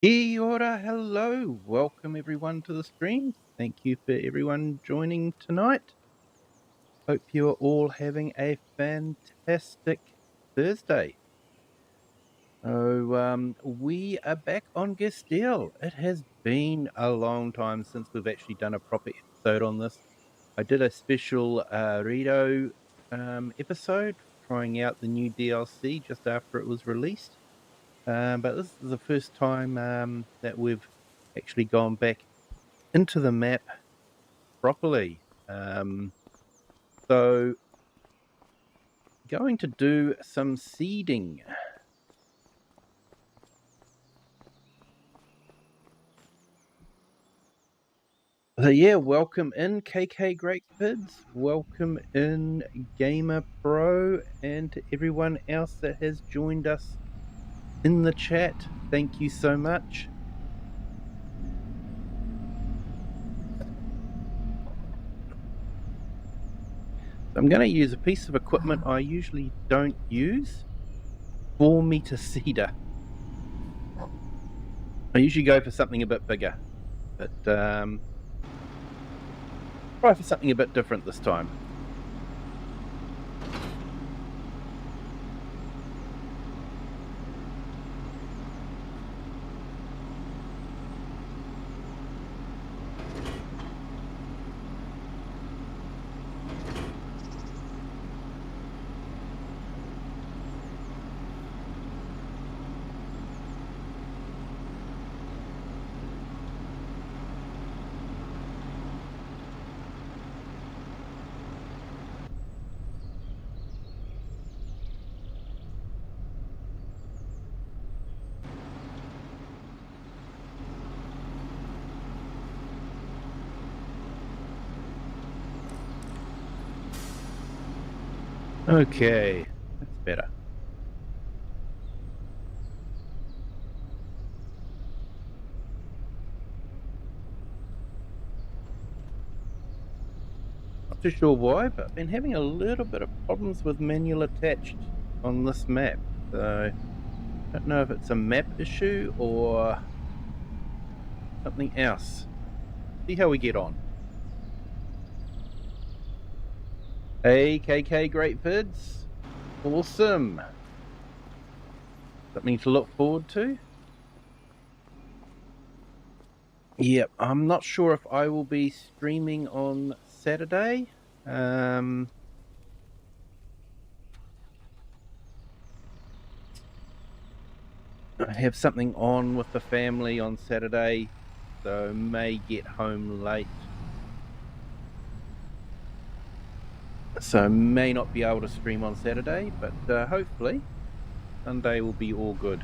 Kia ora, hello, welcome everyone to the stream. Thank you for everyone joining tonight. Hope you are all having a fantastic Thursday. So we are back on Geistal. It has been a long time since we've actually done a proper episode on this. I did a special Rito episode trying out the new DLC just after it was released. But this is the first time that we've actually gone back into the map properly. So going to do some seeding. So yeah, welcome in KK Great Kids, welcome in Gamer Pro, and to everyone else that has joined us in the chat. Thank you so much. I'm going to use a piece of equipment I usually don't use, 4-meter seeder. I usually go for something a bit bigger, but try for something a bit different this time. Okay, that's better. Not too sure why, but I've been having a little bit of problems with manual attached on this map. So I don't know if it's a map issue or something else. See how we get on. Hey, KK Great Vids. Awesome. Something to look forward to. Yep, I'm not sure if I will be streaming on Saturday. I have something on with the family on Saturday, so may get home late. So may not be able to stream on Saturday, but hopefully Sunday will be all good.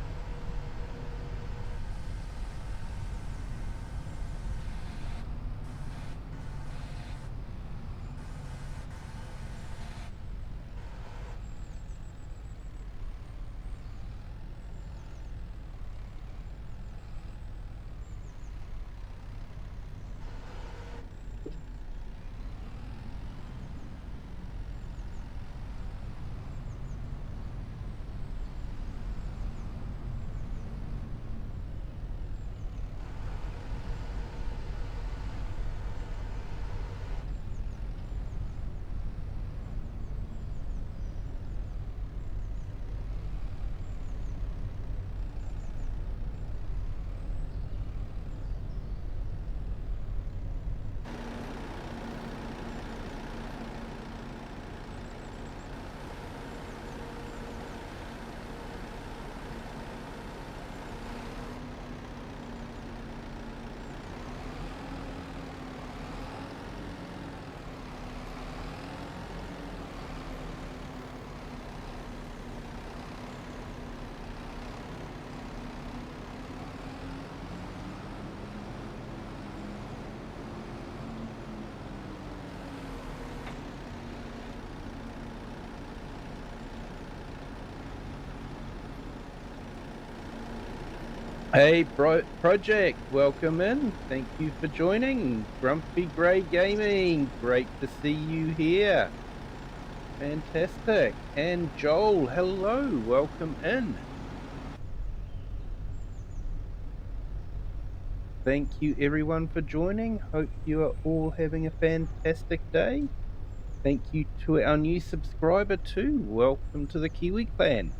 Hey, Project, welcome in. Thank you for joining. Grumpy Grey Gaming, great to see you here. Fantastic. And Joel, hello, welcome in. Thank you everyone for joining. Hope you are all having a fantastic day. Thank you to our new subscriber too. Welcome to the Kiwi clan.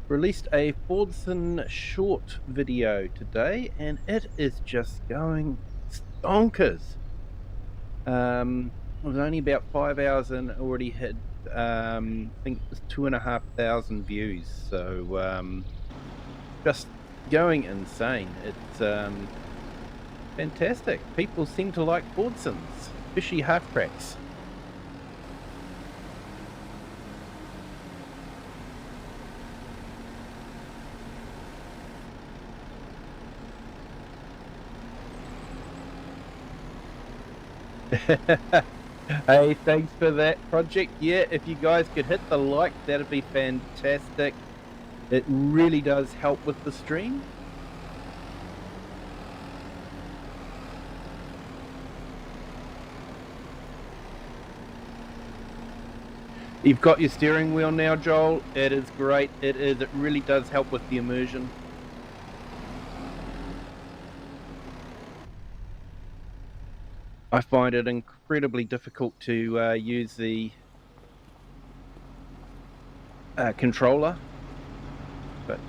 Released a Fordson short video today and it is just going stonkers. It was only about 5 hours and already had I think it was 2,500 views. So just going insane. It's fantastic. People seem to like Fordsons, fishy half tracks. Hey, thanks for that, Project. Yeah, if you guys could hit the like, that'd be fantastic. It really does help with the stream. You've got your steering wheel now, Joel. It is great. It is. It really does help with the immersion. I find it incredibly difficult to use the controller, but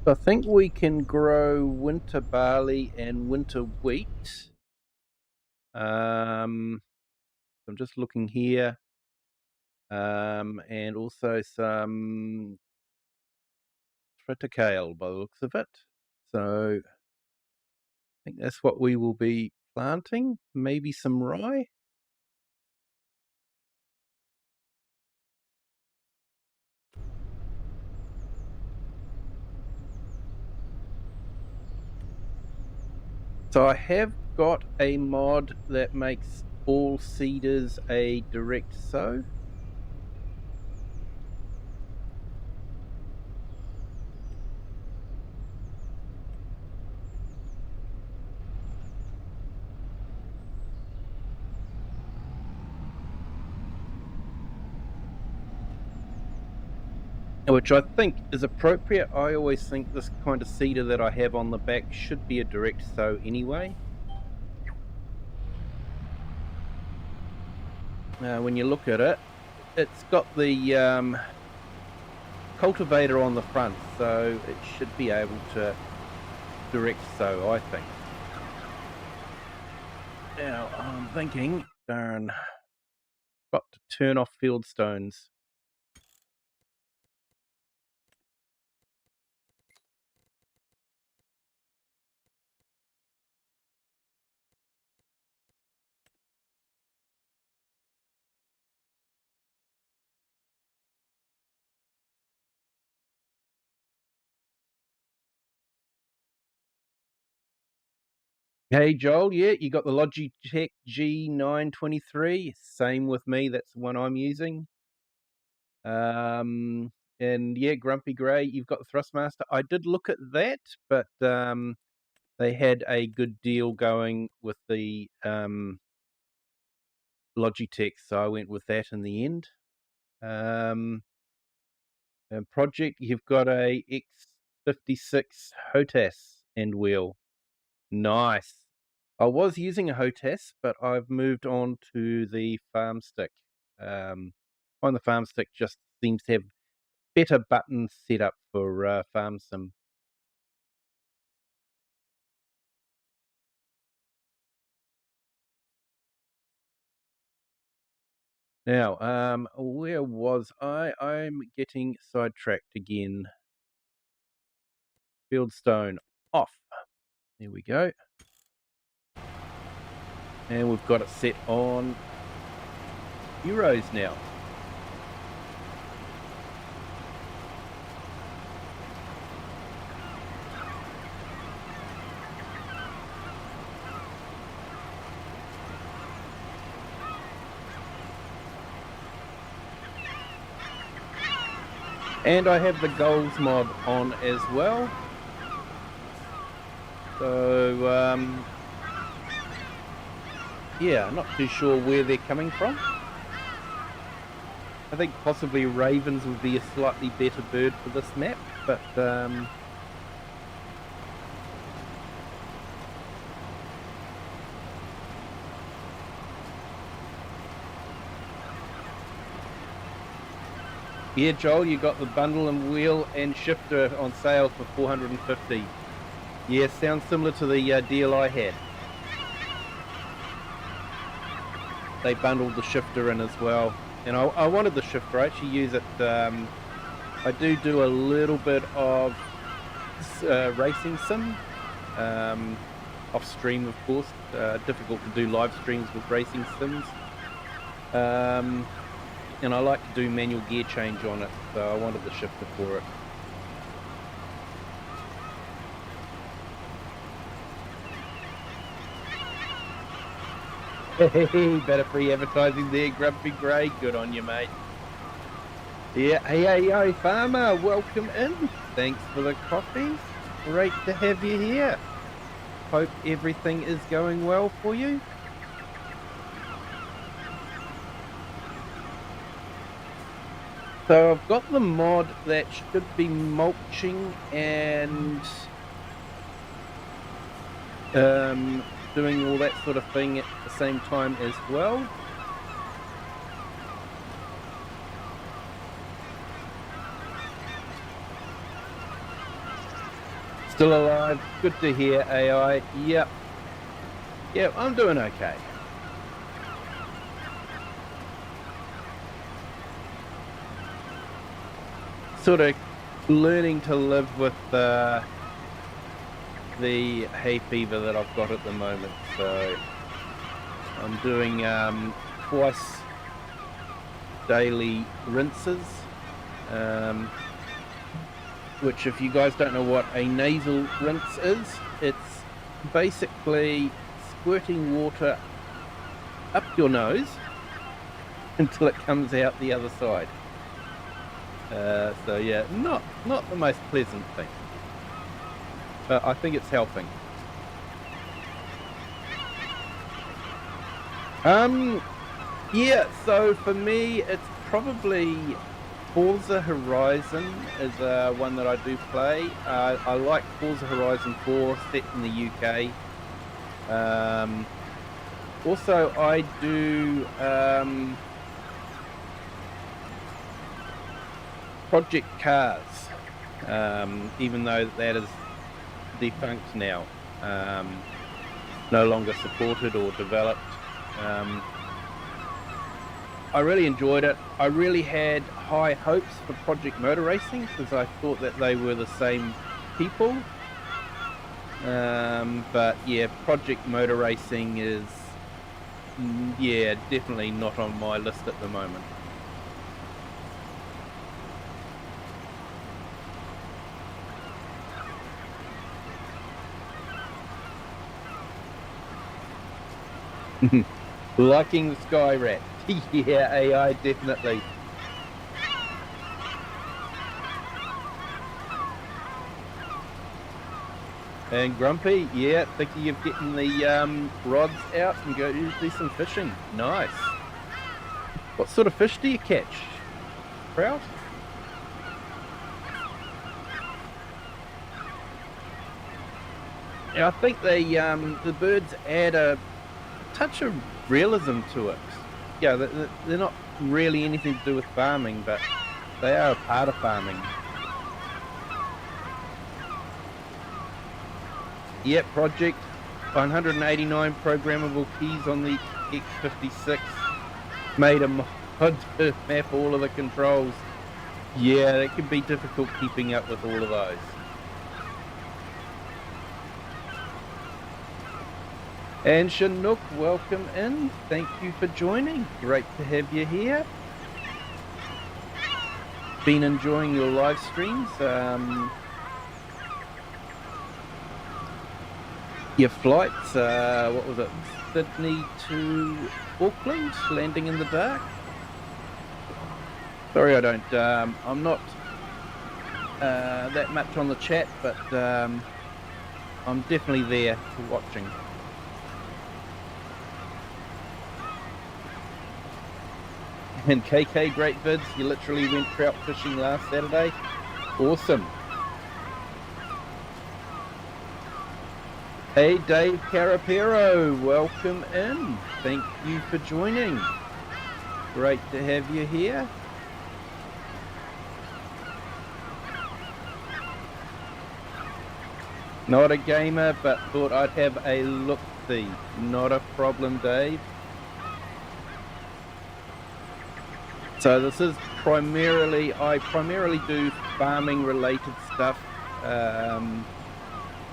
I think we can grow winter barley and winter wheat. I'm just looking here, and also some triticale by the looks of it. So I think that's what we will be planting. Maybe some rye. So I have got a mod that makes all seeders a direct sow. Which I think is appropriate. I always think this kind of seeder that I have on the back should be a direct sow anyway. When you look at it, it's got the cultivator on the front, so it should be able to direct sow, I think. Now I'm thinking, darn, got to turn off field stones. Hey Joel, yeah, you got the Logitech G923. Same with me. That's the one I'm using. And yeah, Grumpy Grey, you've got the Thrustmaster. I did look at that, but they had a good deal going with the Logitech, so I went with that in the end. And Project, you've got a X56 HOTAS end wheel. Nice. I was using a HOTAS, but I've moved on to the farm stick. On the farm stick just seems to have better buttons set up for farm sim. Now, where was I? I'm getting sidetracked again. Fieldstone off. There we go. And we've got it set on euros now. And I have the goals mod on as well. So, yeah, not too sure where they're coming from. I think possibly ravens would be a slightly better bird for this map, but yeah, Joel, you got the bundle and wheel and shifter on sale for 450. Yeah, sounds similar to the deal I had. They bundled the shifter in as well, and I wanted the shifter. I actually use it. I do a little bit of racing sim, off stream, of course. Difficult to do live streams with racing sims. And I like to do manual gear change on it, so I wanted the shifter for it. Hey, better free advertising there, Grumpy Grey. Good on you, mate. Yeah, hey, farmer, welcome in. Thanks for the coffee. Great to have you here. Hope everything is going well for you. So I've got the mod that should be mulching and doing all that sort of thing at the same time as well. Still alive, good to hear, AI. Yep, I'm doing okay. Sort of learning to live with the hay fever that I've got at the moment, so I'm doing twice daily rinses, which, if you guys don't know what a nasal rinse is, it's basically squirting water up your nose until it comes out the other side. So yeah, not the most pleasant thing, but I think it's helping. Yeah, so for me it's probably Forza Horizon is one that I do play. I like Forza Horizon 4 set in the UK. Also I do Project Cars, even though that is defunct now, no longer supported or developed. I really enjoyed it. I really had high hopes for Project Motor Racing because I thought that they were the same people. But yeah, Project Motor Racing is, yeah, definitely not on my list at the moment. Liking the Sky Rat. Yeah, AI, definitely. And Grumpy, yeah, thinking of getting the rods out and go do some fishing. Nice. What sort of fish do you catch? Trout? Yeah, I think the birds add a touch of realism to it. Yeah, they're not really anything to do with farming, but they are a part of farming. Yep, project 189 programmable keys on the X56. Made a mod to map all of the controls. Yeah, it can be difficult keeping up with all of those. And Chinook, welcome in. Thank you for joining. Great to have you here. Been enjoying your live streams. Your flights, what was it? Sydney to Auckland, landing in the dark. Sorry, I don't. I'm not that much on the chat, but I'm definitely there watching. And KK, great vids. You literally went trout fishing last Saturday. Awesome. Hey, Dave Carapero, welcome in. Thank you for joining. Great to have you here. Not a gamer, but thought I'd have a look-see. Not a problem, Dave. So this is I primarily do farming related stuff.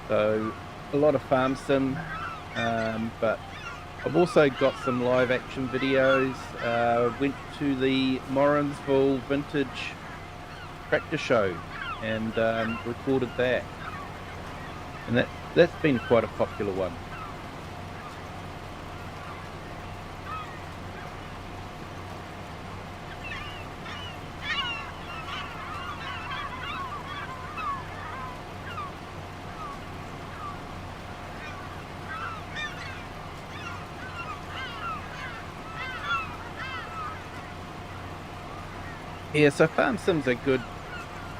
So a lot of farm sim, but I've also got some live action videos. Went to the Morrinsville Vintage Tractor Show and recorded that. And that's been quite a popular one. Yeah, so Farm Sim's a good,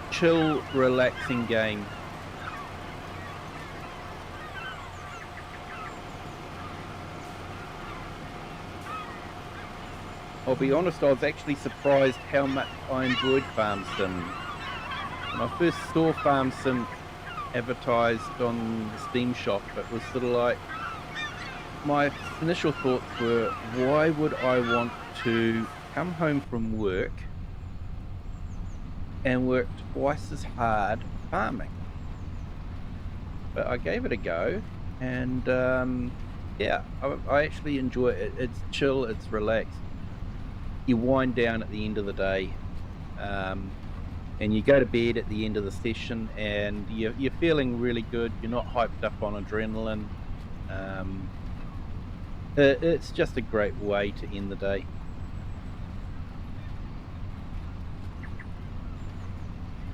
chill, relaxing game. I'll be honest, I was actually surprised how much I enjoyed Farm Sim. When I first saw Farm Sim advertised on the Steam shop, it was sort of like, my initial thoughts were, why would I want to come home from work and work twice as hard farming? But I gave it a go, and yeah, I actually enjoy it. It's chill, it's relaxed. You wind down at the end of the day, and you go to bed at the end of the session, and you're feeling really good. You're not hyped up on adrenaline. It's just a great way to end the day.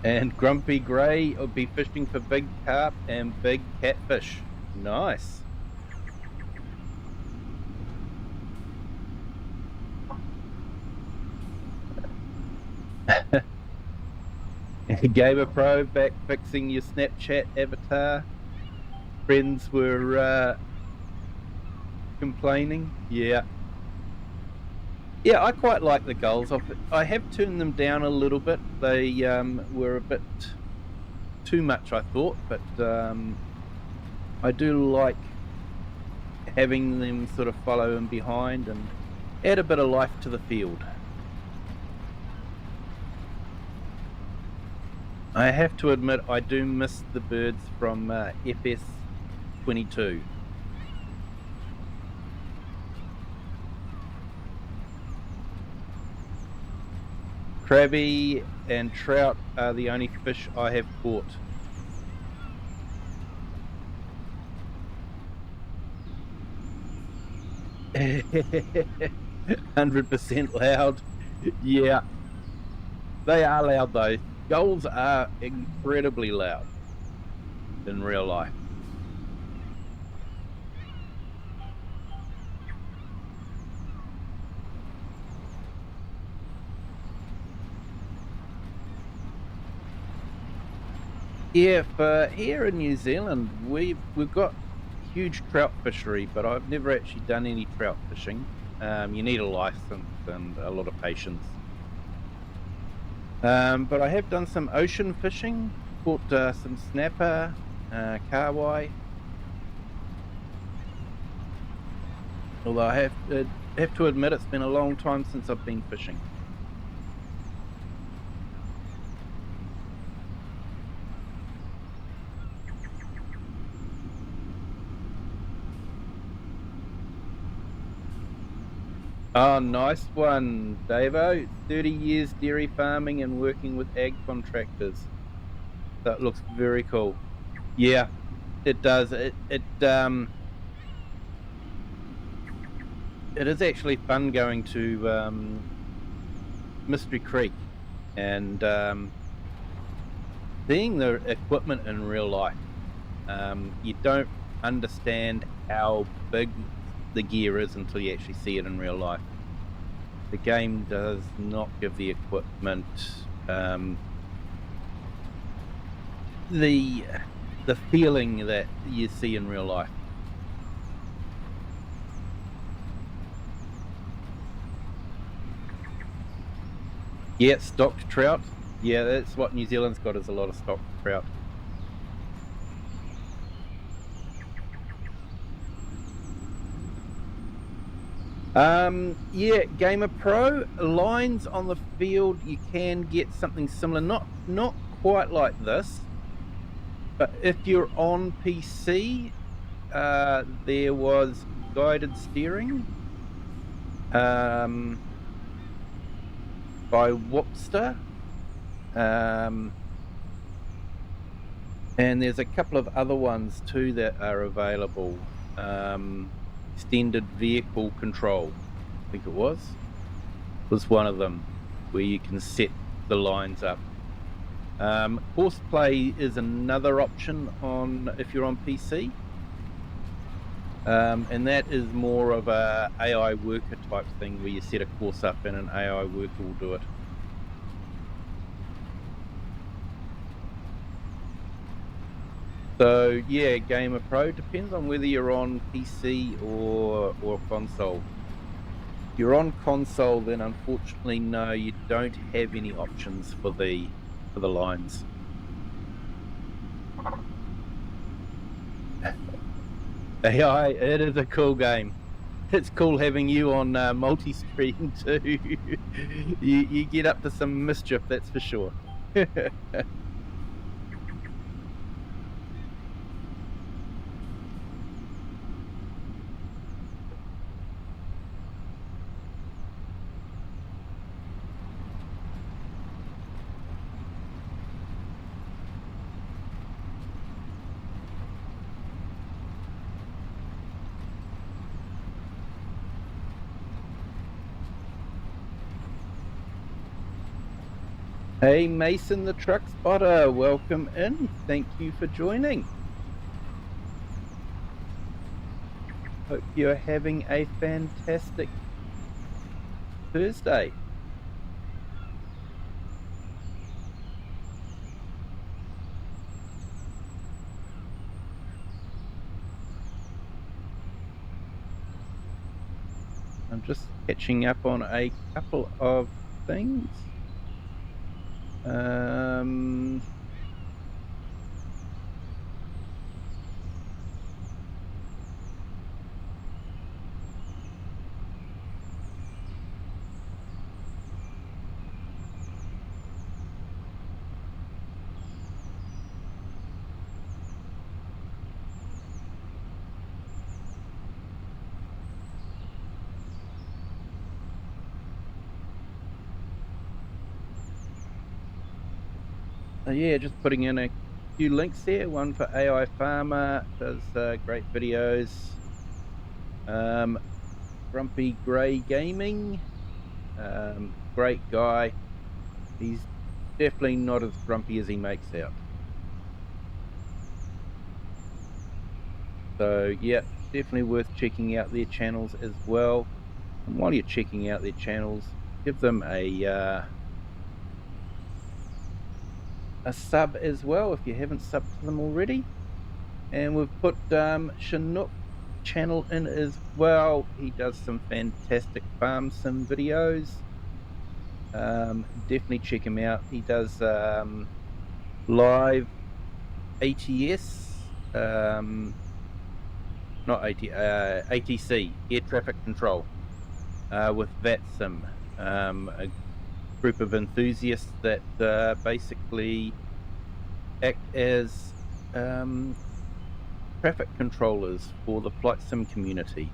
And Grumpy Grey will be fishing for big carp and big catfish. Nice. Gamer Pro back fixing your Snapchat avatar. Friends were complaining. Yeah. Yeah, I quite like the gulls. I have turned them down a little bit. They were a bit too much, I thought, but I do like having them sort of follow in behind and add a bit of life to the field. I have to admit, I do miss the birds from FS22. Crabby and trout are the only fish I have caught. "100% loud." Yeah, they are loud though. Gulls are incredibly loud in real life. Yeah, for here in New Zealand, we've got huge trout fishery, but I've never actually done any trout fishing. You need a license and a lot of patience. But I have done some ocean fishing, caught some snapper, kahawai. Although I have to admit, it's been a long time since I've been fishing. Oh, nice one, Davo. 30 years dairy farming and working with ag contractors. That looks very cool. Yeah, it does. It is actually fun going to Mystery Creek and seeing the equipment in real life. You don't understand how big the gear is until you actually see it in real life. The game does not give the equipment the feeling that you see in real life. Yeah, stocked trout. Yeah, that's what New Zealand's got, is a lot of stocked trout. Yeah, Gamer Pro lines on the field. You can get something similar, not quite like this, but if you're on PC, there was guided steering by Whoopster, and there's a couple of other ones too that are available. Extended vehicle control, I think it was one of them, where you can set the lines up. Horseplay is another option on if you're on PC, and that is more of a AI worker type thing, where you set a course up and an AI worker will do it. So yeah, Gamer Pro depends on whether you're on PC or console. If you're on console, then unfortunately, no, you don't have any options for the lines. AI, it is a cool game. It's cool having you on multi-stream too. you get up to some mischief, that's for sure. Hey Mason the truck spotter, welcome in. Thank you for joining. Hope you're having a fantastic Thursday. I'm just catching up on a couple of things. Yeah, just putting in a few links there. One for AI Farmer, does great videos. Grumpy Grey Gaming, great guy. He's definitely not as grumpy as he makes out. So yeah, definitely worth checking out their channels as well. And while you're checking out their channels, give them a a sub as well if you haven't subbed to them already. And we've put Chinook channel in as well. He does some fantastic farm sim videos. Definitely check him out. He does live ATS, not ATC, air traffic control, with VATSIM, a group of enthusiasts that basically act as traffic controllers for the flight sim community.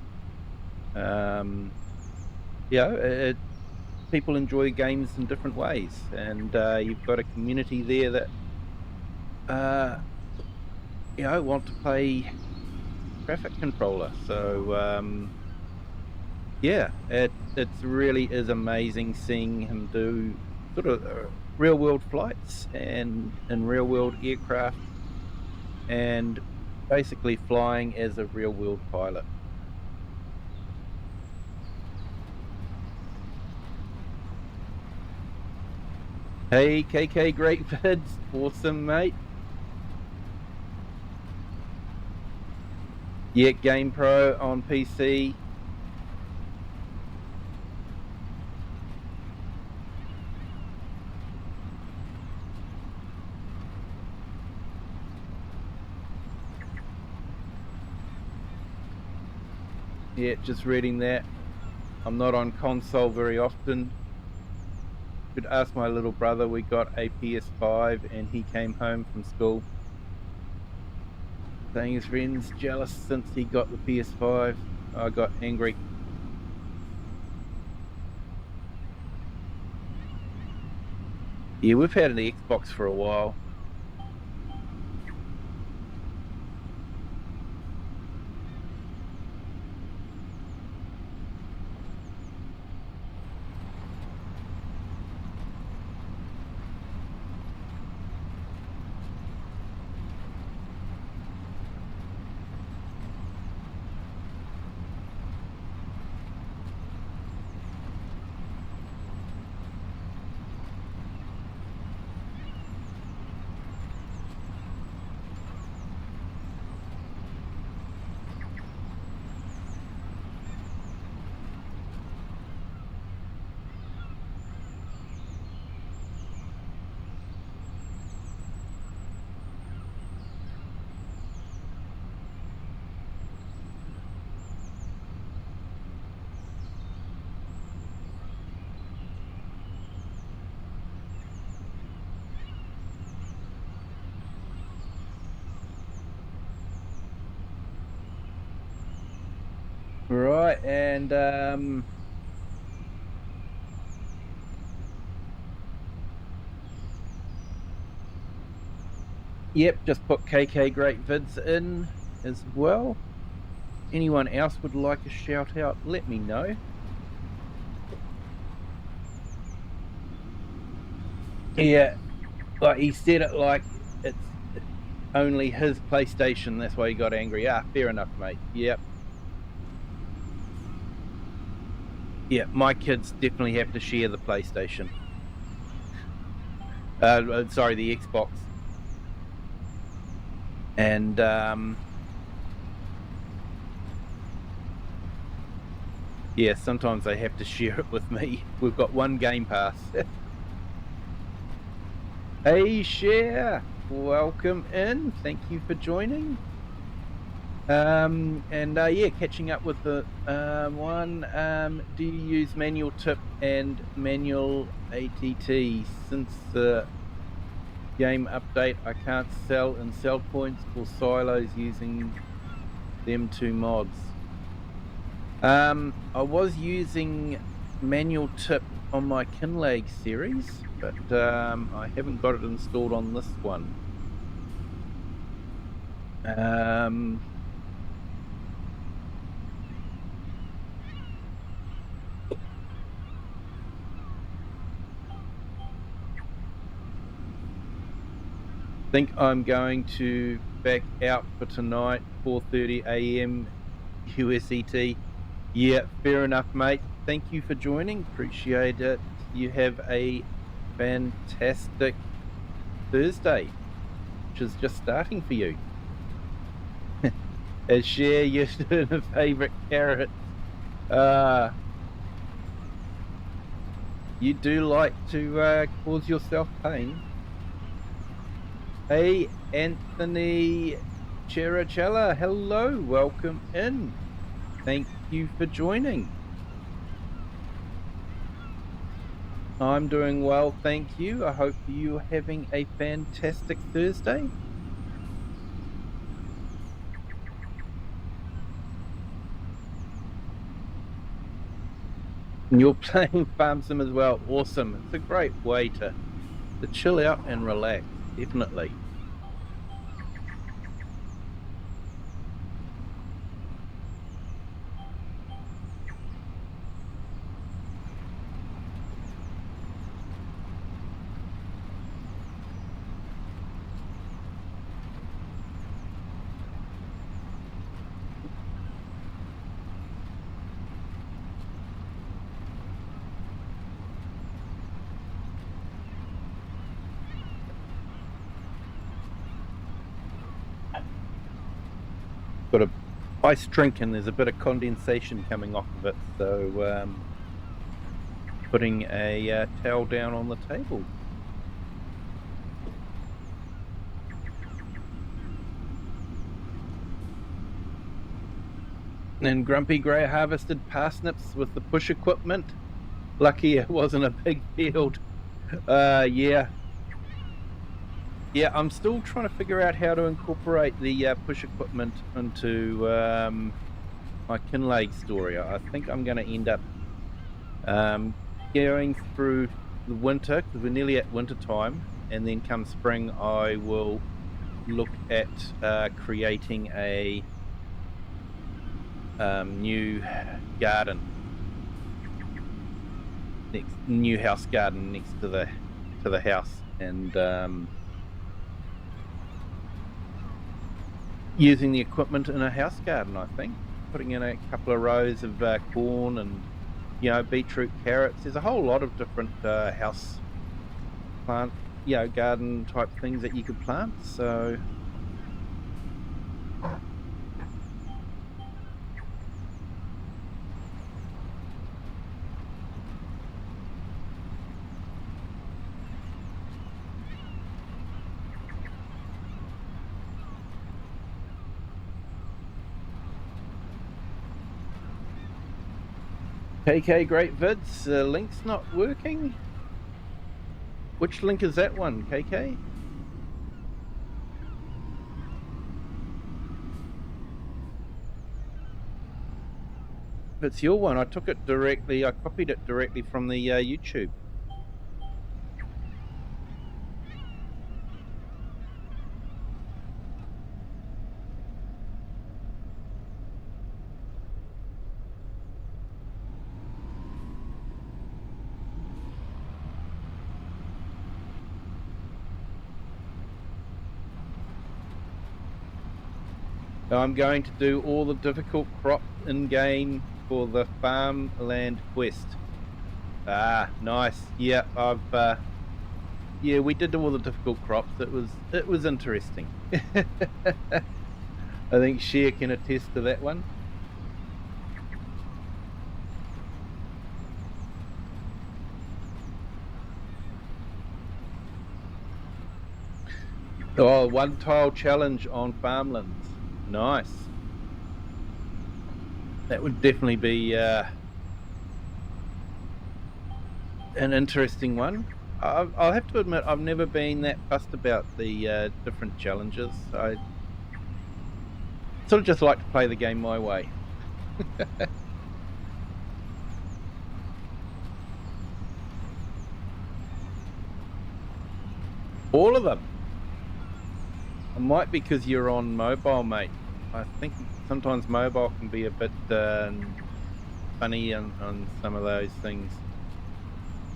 People enjoy games in different ways, and you've got a community there that want to play traffic controller. So it really is amazing seeing him do sort of real world flights and in real world aircraft, and basically flying as a real world pilot. Hey KK, great vids, awesome mate. Yeah, Game Pro on PC. Yeah, just reading that. I'm not on console very often. Could ask my little brother. We got a PS5 and he came home from school saying his friend's jealous since he got the PS5. I got angry. Yeah, we've had an Xbox for a while. Right, and yep, just put KK Great Vids in as well. Anyone else would like a shout out, let me know. Yeah, like he said it like it's only his PlayStation, that's why he got angry. Ah, fair enough, mate. Yep. Yeah, my kids definitely have to share the PlayStation. Sorry, the Xbox. And yeah, sometimes they have to share it with me. We've got one Game Pass. Hey, Share, welcome in. Thank you for joining. Yeah, catching up with the one. Do you use manual tip and manual ATT? Since the game update, I can't sell in sell points or silos using them two mods. I was using manual tip on my Kinlag series, but I haven't got it installed on this one. Think I'm going to back out for tonight, 4:30 a.m. USET. Yeah, fair enough, mate. Thank you for joining. Appreciate it. You have a fantastic Thursday, which is just starting for you. As share your favorite carrots. You do like to cause yourself pain. Hey, Anthony Chirachella, hello, welcome in. Thank you for joining. I'm doing well, thank you. I hope you're having a fantastic Thursday. And you're playing Farm Sim as well. Awesome. It's a great way to chill out and relax, definitely. Got a ice drink and there's a bit of condensation coming off of it, so putting a towel down on the table. And Grumpy Grey harvested parsnips with the push equipment. Lucky it wasn't a big field. Yeah, I'm still trying to figure out how to incorporate the push equipment into my Kinlake story. I think I'm going to end up going through the winter, because we're nearly at winter time, and then come spring I will look at creating a new garden, new house garden next to the house, and using the equipment in a house garden. I think putting in a couple of rows of corn and beetroot, carrots. There's a whole lot of different house plant, garden type things that you could plant. So KK, great vids. Link's not working. Which link is that one, KK? If it's your one, I took it directly, I copied it directly from the YouTube. I'm going to do all the difficult crops in game for the farmland quest. Ah, nice. Yeah, yeah, we did all the difficult crops. It was interesting. I think Cher can attest to that one. Oh, one tile challenge on farmlands. Nice. That would definitely be an interesting one. I'll have to admit, I've never been that fussed about the different challenges. I sort of just like to play the game my way. All of them. It might be because you're on mobile, mate. I think sometimes mobile can be a bit funny on some of those things.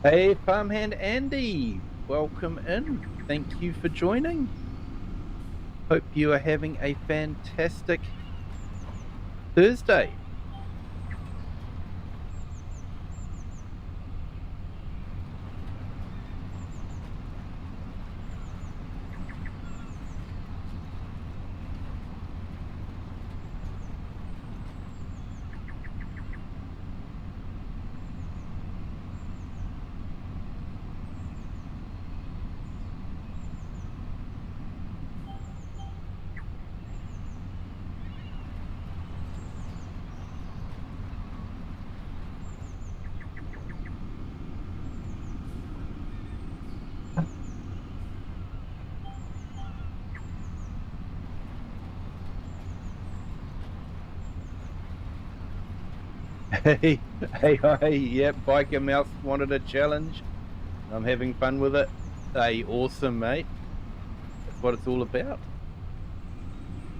Hey, Farmhand Andy, welcome in. Thank you for joining. Hope you are having a fantastic Thursday. Hey, hey, yep, Biker Mouse wanted a challenge. I'm having fun with it. Hey, awesome, mate. That's what it's all about.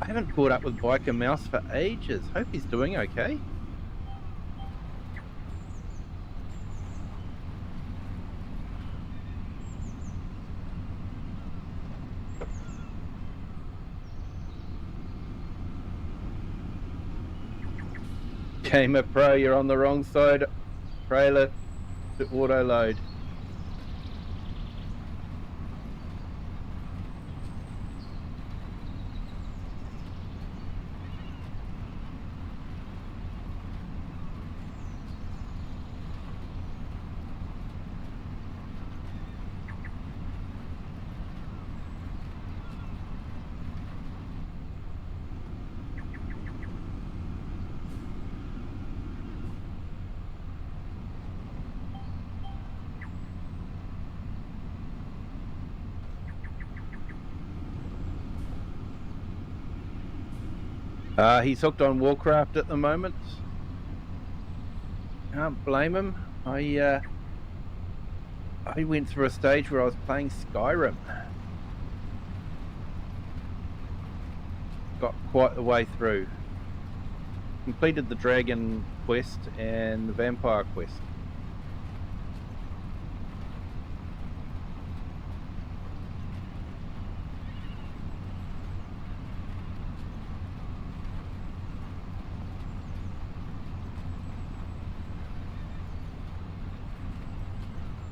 I haven't caught up with Biker Mouse for ages. Hope he's doing okay. Gamer Pro, you're on the wrong side. Trailer to auto load. He's hooked on Warcraft at the moment. Can't blame him. I went through a stage where I was playing Skyrim. Got quite the way through. Completed the Dragon quest and the Vampire quest.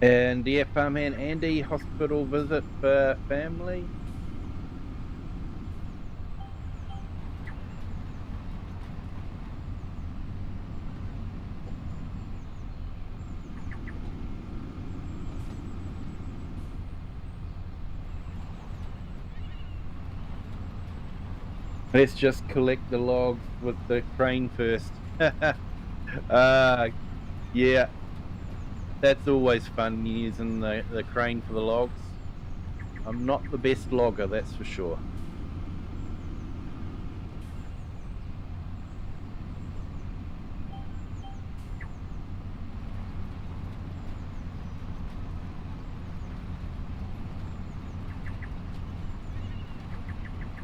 And yeah, Farmhand Andy, hospital visit for family. Let's just collect the logs with the crane first. Yeah, that's always fun, using the crane for the logs. I'm not the best logger, that's for sure.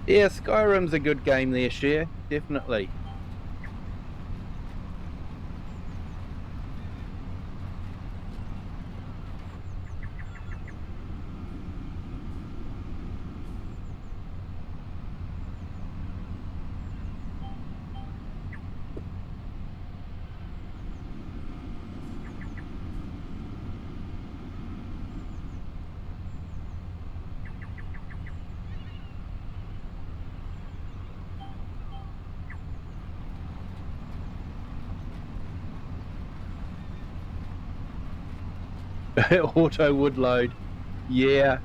Yeah, Skyrim's a good game there, Cher, definitely. Auto wood load, yeah.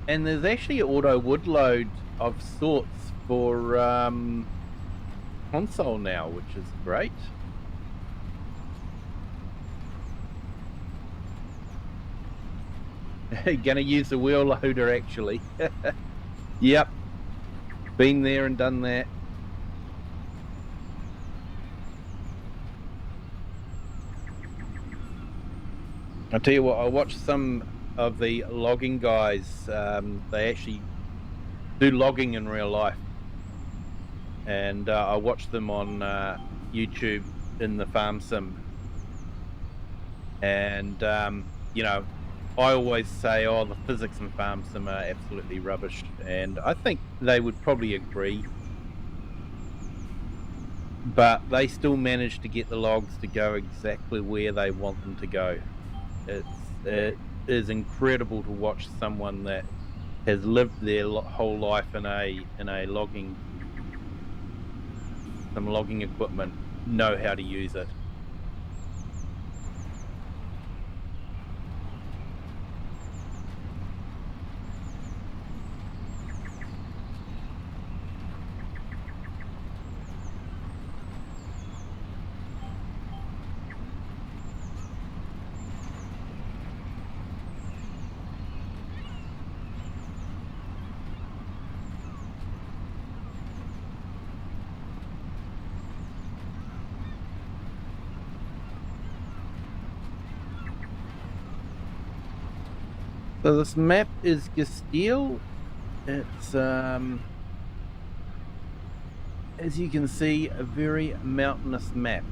And there's actually auto wood load of sorts for console now, which is great. Gonna use the wheel loader actually. Yep, been there and done that. I'll tell you what, I watched some of the logging guys. They actually do logging in real life, and I watched them on YouTube in the farm sim. And you know, I always say, oh, the physics in farm sim are absolutely rubbish, and I think they would probably agree. But they still manage to get the logs to go exactly where they want them to go. It is incredible to watch someone that has lived their whole life in a logging equipment know how to use it. So this map is Geistal. It's as you can see, a very mountainous map.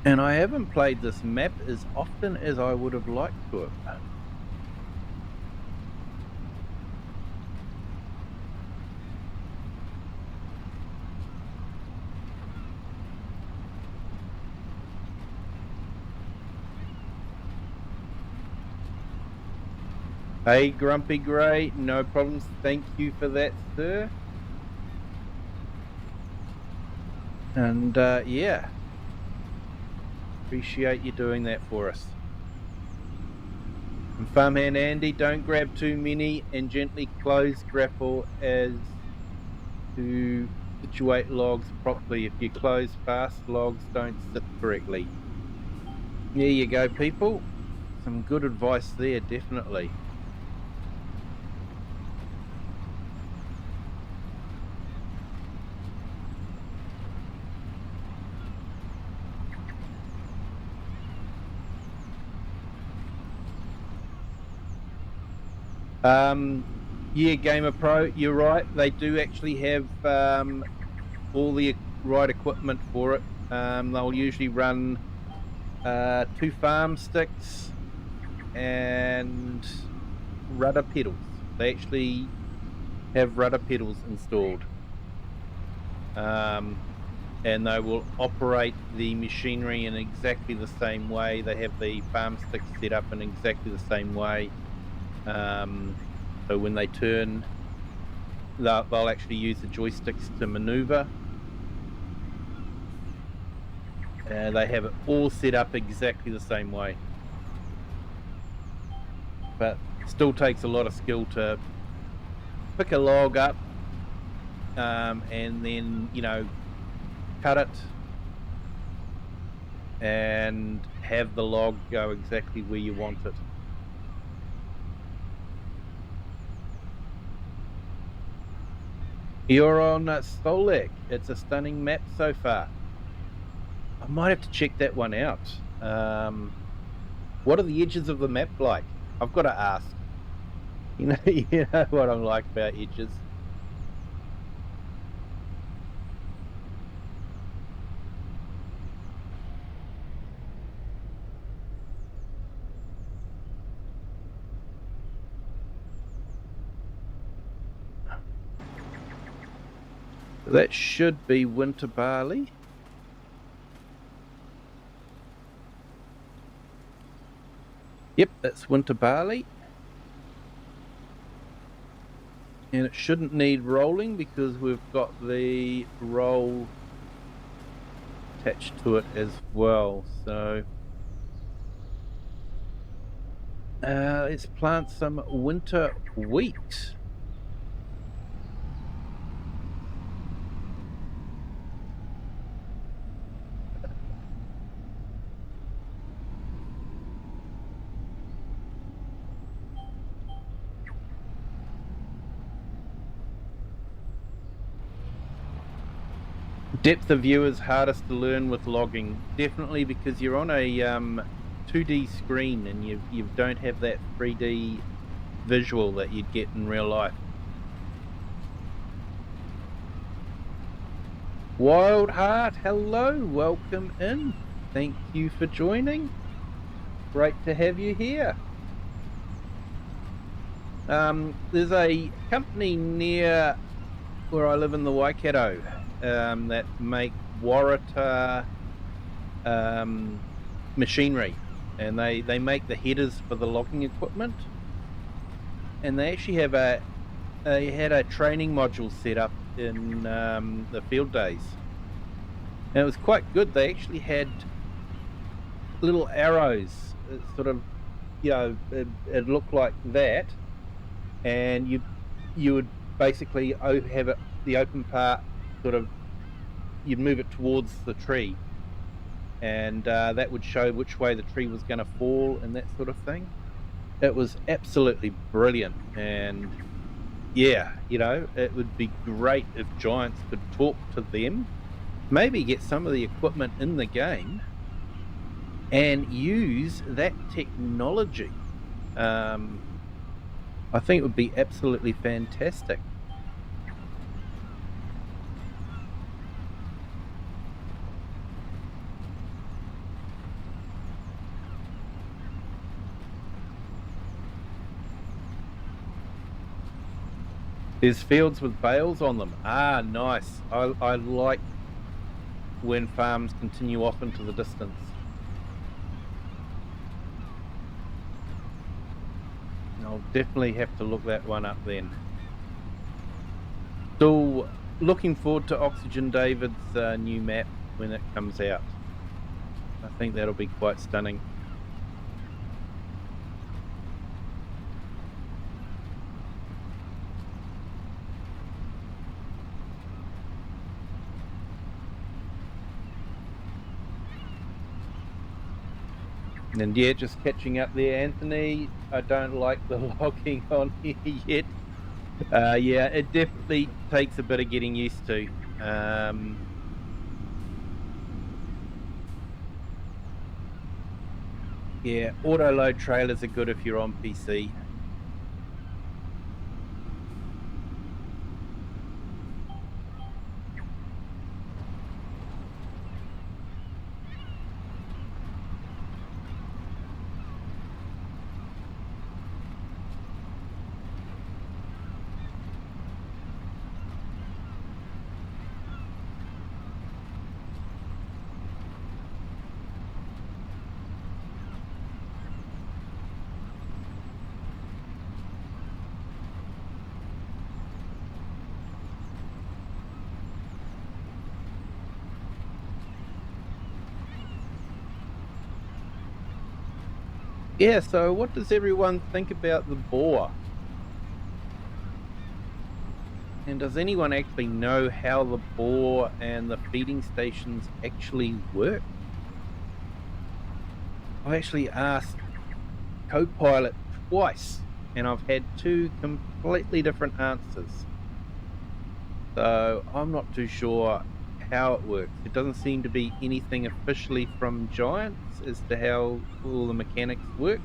And I haven't played this map as often as I would have liked to have. Hey, Grumpy Grey, no problems. Thank you for that, sir. And yeah, appreciate you doing that for us. And Farmhand Andy, don't grab too many and gently close grapple as to situate logs properly. If you close fast, logs don't sit correctly. There you go, people. Some good advice there, definitely. Yeah, Gamer Pro, you're right. They do actually have all the right equipment for it. They'll usually run 2 farm sticks and rudder pedals. They actually have rudder pedals installed. And they will operate the machinery in exactly the same way. They have the farm sticks set up in exactly the same way. So when they turn, they'll actually use the joysticks to maneuver. They have it all set up exactly the same way. But it still takes a lot of skill to pick a log up and then, you know, cut it and have the log go exactly where you want it. You're on Stolek. It's a stunning map so far. I might have to check that one out. What are the edges of the map like? I've got to ask. You know what I'm like about edges. That should be winter barley. Yep, that's winter barley. And it shouldn't need rolling because we've got the roll attached to it as well. So let's plant some winter wheat. Depth of view is hardest to learn with logging, definitely because you're on a 2D screen and you don't have that 3D visual that you'd get in real life. Wild Heart, hello, welcome in. Thank you for joining. Great to have you here. There's a company near where I live in the Waikato that make Waratah machinery, and they make the headers for the logging equipment, and they actually have they had a training module set up in the field days, and it was quite good. They actually had little arrows, sort of, it looked like that, and you would basically have it, the open part, sort of, you'd move it towards the tree, and that would show which way the tree was going to fall and that sort of thing. It was absolutely brilliant, and yeah, it would be great if Giants could talk to them, maybe get some of the equipment in the game and use that technology. I think it would be absolutely fantastic. There's fields with bales on them. Ah, nice. I like when farms continue off into the distance. I'll definitely have to look that one up then. Still looking forward to Oxygen David's new map when it comes out. I think that'll be quite stunning. And yeah, just catching up there, Anthony. I don't like the logging on here yet. Yeah, it definitely takes a bit of getting used to. Yeah, auto load trailers are good if you're on PC. Yeah, so what does everyone think about the boar? And does anyone actually know how the boar and the feeding stations actually work? I've actually asked Copilot twice, and I've had two completely different answers. So I'm not too sure how it works. It doesn't seem to be anything officially from Giants as to how all the mechanics work.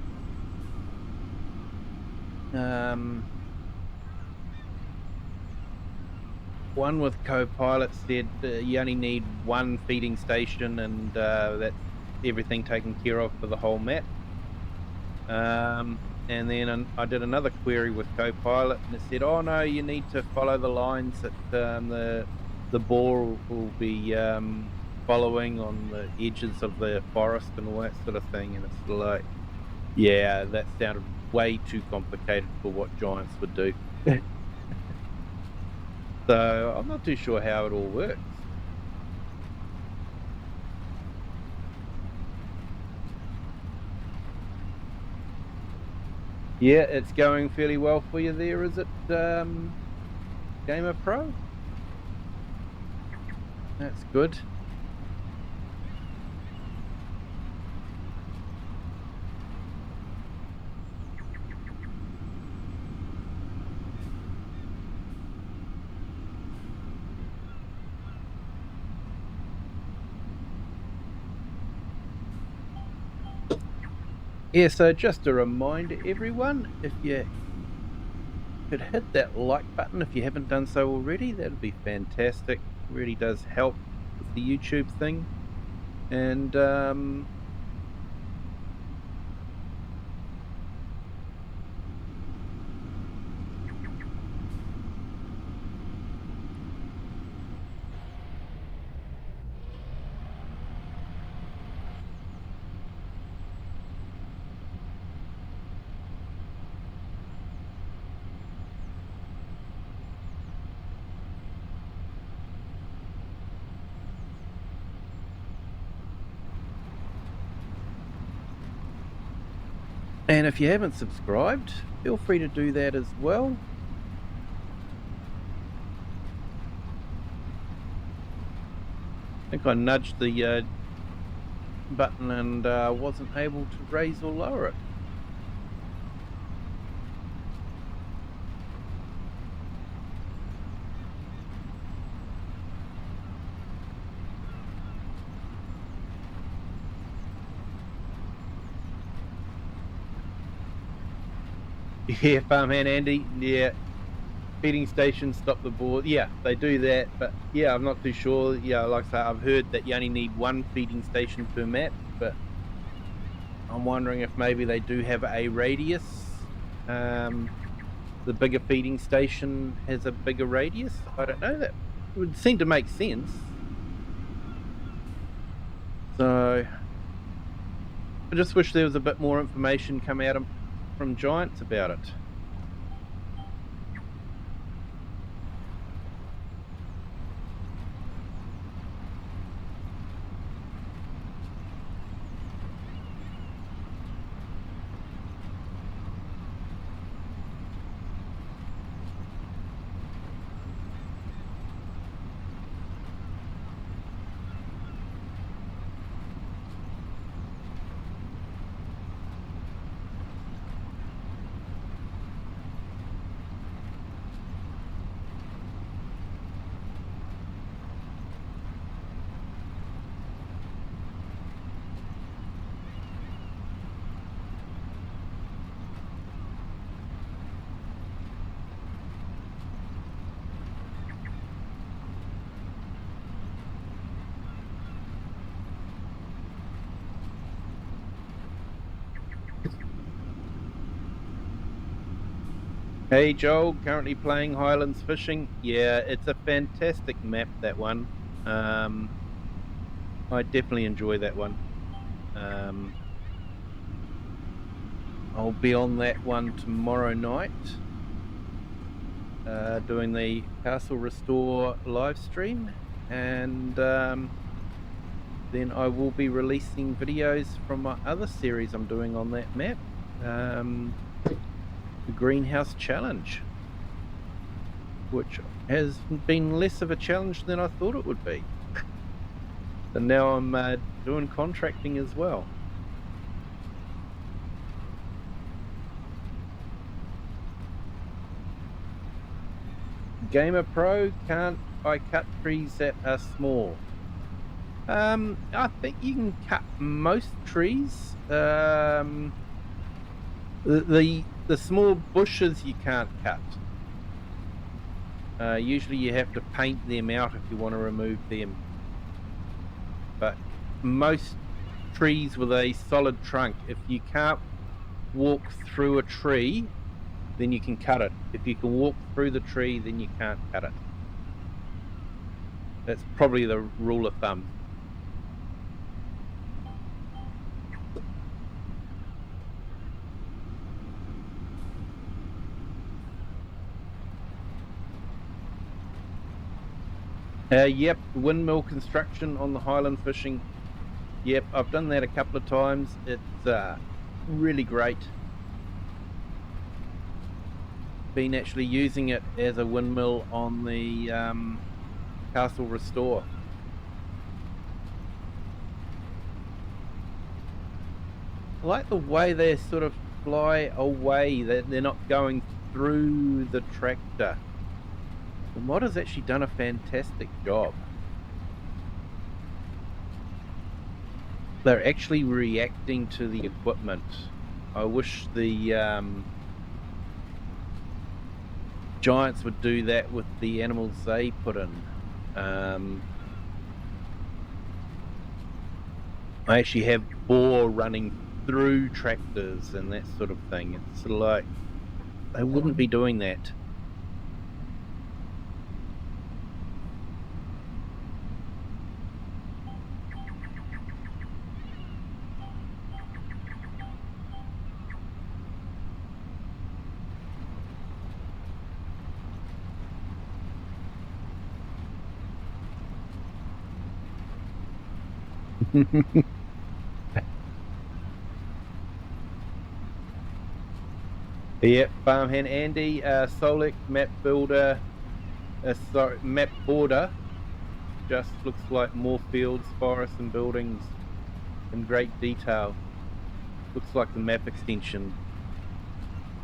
One with Copilot said you only need one feeding station, and that's everything taken care of for the whole map. And then I did another query with Copilot, and it said, "Oh no, you need to follow the lines that the boar will be following on the edges of the forest and all that sort of thing." And it's like, yeah, that sounded way too complicated for what Giants would do. So I'm not too sure how it all works. Yeah, it's going fairly well for you there, is it, Gamer Pro? That's good. Yeah, so just a reminder, everyone, if you could hit that like button if you haven't done so already, that'd be fantastic. It really does help with the YouTube thing. And And if you haven't subscribed, feel free to do that as well. I think I nudged the button and wasn't able to raise or lower it. Yeah, farmhand Andy, yeah. Feeding stations stop the board. Yeah, they do that, but yeah, I'm not too sure. Yeah, like I say, I've heard that you only need one feeding station per map, but I'm wondering if maybe they do have a radius. The bigger feeding station has a bigger radius. I don't know. That would seem to make sense. So I just wish there was a bit more information come out from Giants about it. Hey Joel, currently playing Highlands Fishing. Yeah, it's a fantastic map, that one. I definitely enjoy that one. I'll be on that one tomorrow night, doing the Castle Restore live stream, and then I will be releasing videos from my other series I'm doing on that map. The Greenhouse Challenge, which has been less of a challenge than I thought it would be. And now I'm doing contracting as well. Gamer Pro, can't I cut trees that are small? I think you can cut most trees. The small bushes you can't cut. Usually you have to paint them out if you want to remove them. But most trees with a solid trunk, if you can't walk through a tree, then you can cut it. If you can walk through the tree, then you can't cut it. That's probably the rule of thumb. Yep, windmill construction on the Highland Fishing. Yep, I've done that a couple of times. It's really great. Been actually using it as a windmill on the Castle Restore. I like the way they sort of fly away, that they're not going through the tractor. The mod has actually done a fantastic job. They're actually reacting to the equipment. I wish the Giants would do that with the animals they put in. I actually have boar running through tractors and that sort of thing. It's sort of like they wouldn't be doing that. Yeah, Farmhand Andy, Solix, Map Builder, sorry, Map Border. Just looks like more fields, forests, and buildings in great detail. Looks like the map extension.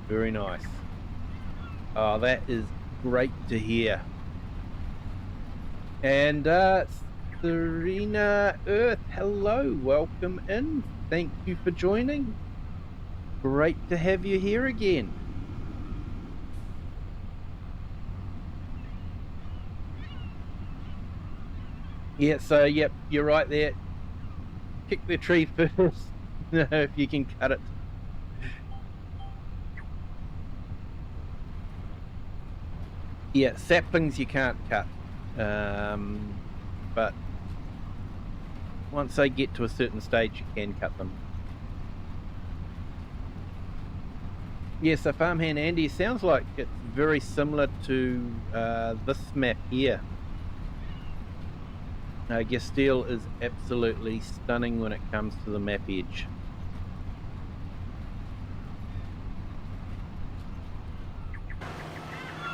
Very nice. Oh, that is great to hear. And Serena Earth, hello, welcome in. Thank you for joining. Great to have you here again. Yeah, so yep, you're right there. Kick the tree first. If you can cut it. Yeah, saplings you can't cut. But once they get to a certain stage, you can cut them. Yeah, so Farmhand Andy, sounds like it's very similar to this map here. Geistal is absolutely stunning when it comes to the map edge.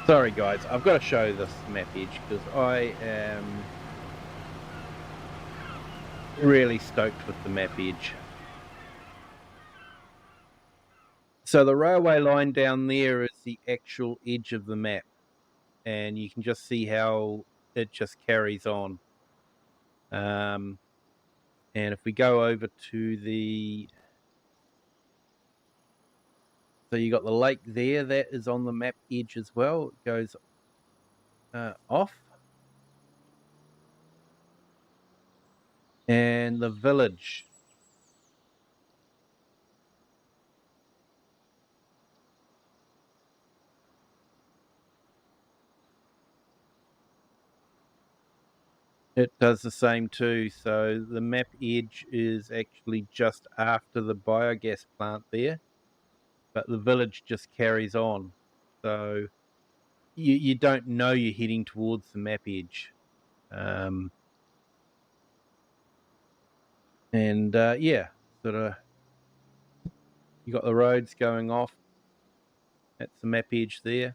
Sorry guys, I've got to show this map edge because I am really stoked with the map edge. So the railway line down there is the actual edge of the map, and you can just see how it just carries on. And if we go over to the, so you got the lake there, that is on the map edge as well. It goes off. And the village. It does the same too. So the map edge is actually just after the biogas plant there, but the village just carries on. So you don't know you're heading towards the map edge. Yeah, sort of, you got the roads going off. That's the map edge there.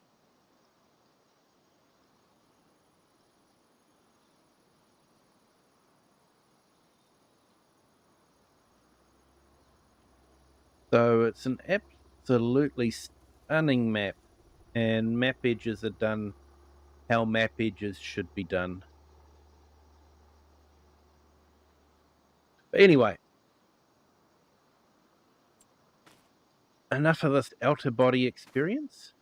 So it's an absolutely stunning map, and map edges are done how map edges should be done. But anyway, enough of this outer body experience.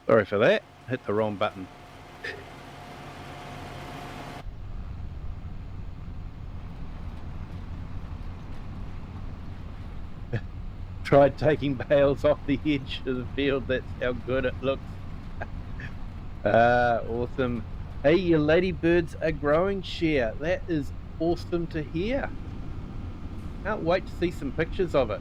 Sorry for that. Hit the wrong button. Tried taking bales off the edge of the field. That's how good it looks. Awesome. Hey, your ladybirds are growing, Share. That is awesome to hear. Can't wait to see some pictures of it.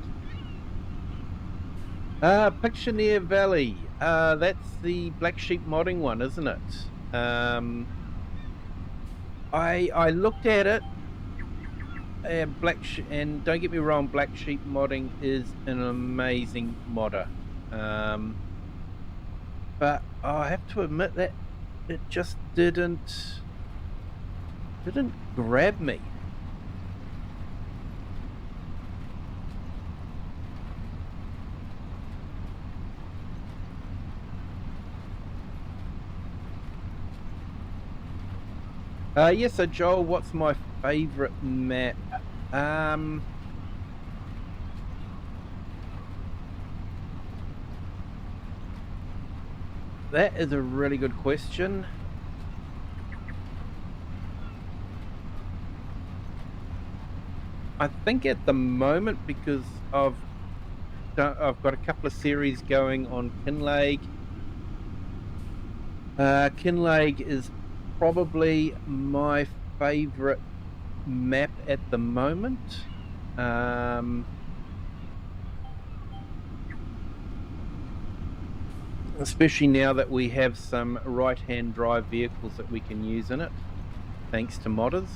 Pictioneer Valley. That's the Black Sheep modding one, isn't it? I looked at it. And don't get me wrong, Black Sheep modding is an amazing modder. But I have to admit that it just didn't grab me. Yeah, so Joel, what's my favorite map? That is a really good question. I think at the moment, because I've got a couple of series going on Kinlake. Kinlake is probably my favorite map at the moment. especially now that we have some right-hand drive vehicles that we can use in it, thanks to modders.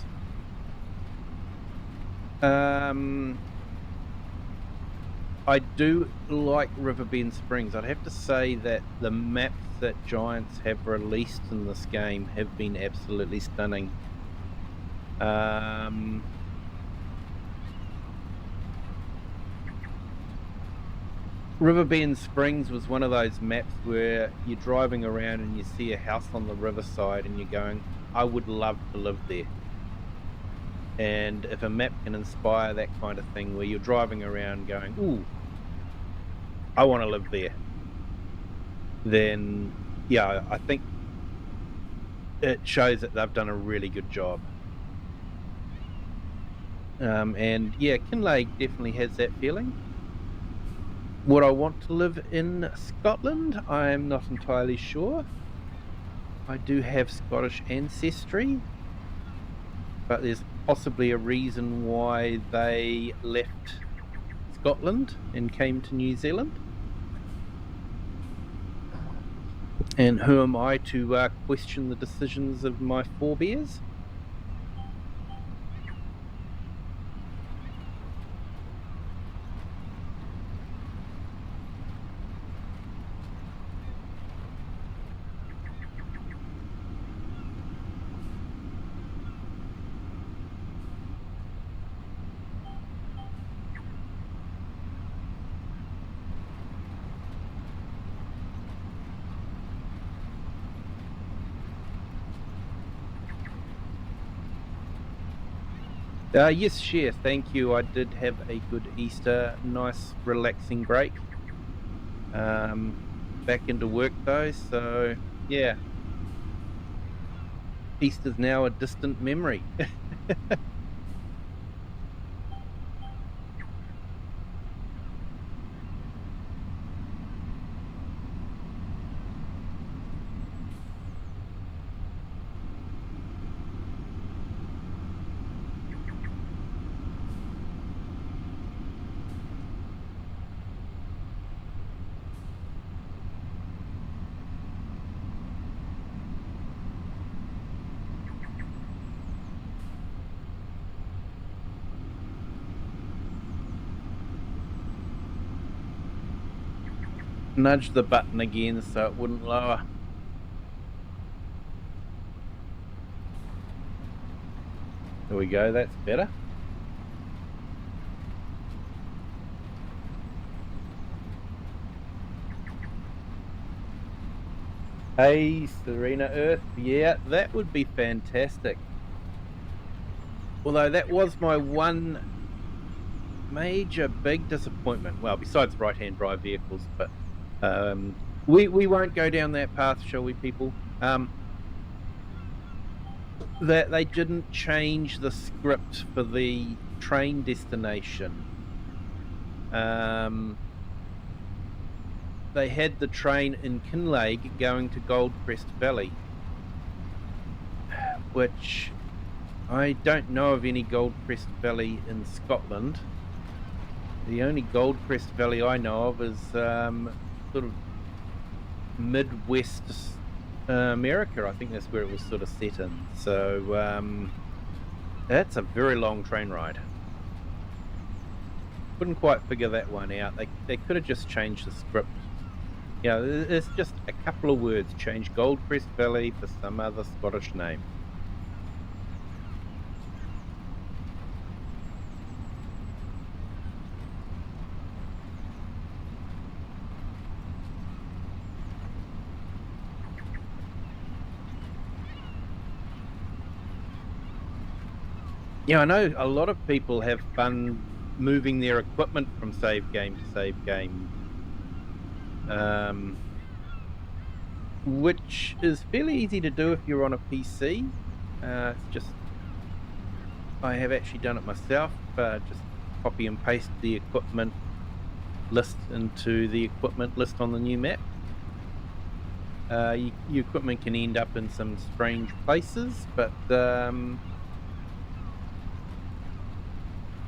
I do like Riverbend Springs. I'd have to say that the maps that Giants have released in this game have been absolutely stunning. Riverbend Springs was one of those maps where you're driving around and you see a house on the riverside and you're going, I would love to live there. And if a map can inspire that kind of thing where you're driving around going, ooh, I want to live there, then yeah, I think it shows that they've done a really good job. And yeah, Kinlake definitely has that feeling. Would I want to live in Scotland? I'm not entirely sure. I do have Scottish ancestry, but there's possibly a reason why they left Scotland and came to New Zealand. And who am I to question the decisions of my forebears? Yes, Cher, thank you. I did have a good Easter, nice relaxing break. Back into work though, so yeah. Easter's now a distant memory. Nudge the button again so it wouldn't lower. There we go, that's better. Hey, Serena Earth, yeah, that would be fantastic. Although that was my one major big disappointment. Well, besides right-hand drive vehicles, but we won't go down that path, shall we, people? That they didn't change the script for the train destination. They had the train in Kinlake going to Goldcrest Valley, which I don't know of any Goldcrest Valley in Scotland. The only Goldcrest Valley I know of is sort of Midwest America. I think that's where it was sort of set in. So that's a very long train ride. Couldn't quite figure that one out. They could have just changed the script. Yeah, it's just a couple of words. Change Goldcrest Valley for some other Scottish name. Yeah, I know a lot of people have fun moving their equipment from save game to save game, which is fairly easy to do if you're on a PC. It's just, I have actually done it myself, just copy and paste the equipment list into the equipment list on the new map. Your equipment can end up in some strange places, but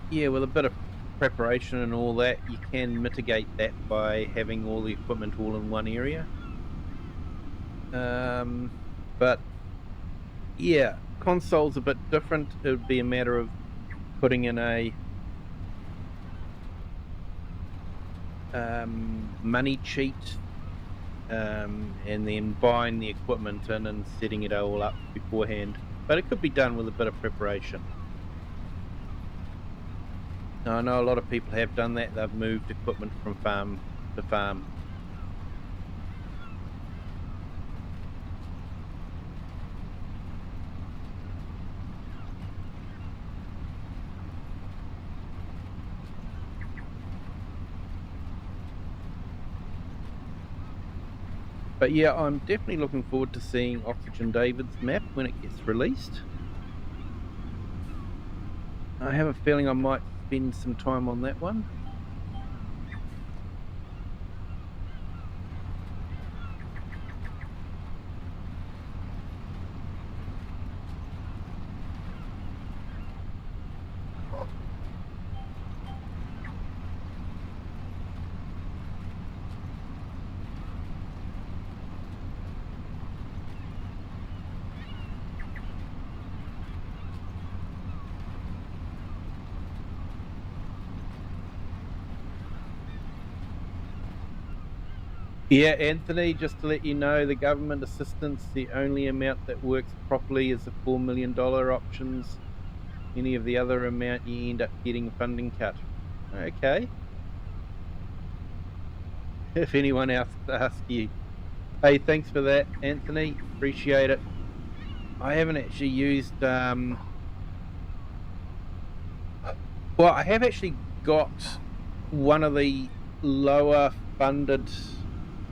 yeah, with a bit of preparation and all that, you can mitigate that by having all the equipment all in one area. But yeah, console's a bit different. It would be a matter of putting in a money cheat, and then buying the equipment in and setting it all up beforehand. But it could be done with a bit of preparation. Now, I know a lot of people have done that. They've moved equipment from farm to farm. But yeah, I'm definitely looking forward to seeing Oxygen David's map when it gets released. I have a feeling I might spend some time on that one. Yeah, Anthony, just to let you know, the government assistance, the only amount that works properly is the $4 million options. Any of the other amount, you end up getting funding cut. Okay. If anyone else asks you. Hey, thanks for that, Anthony. Appreciate it. I haven't actually used... well, I have actually got one of the lower funded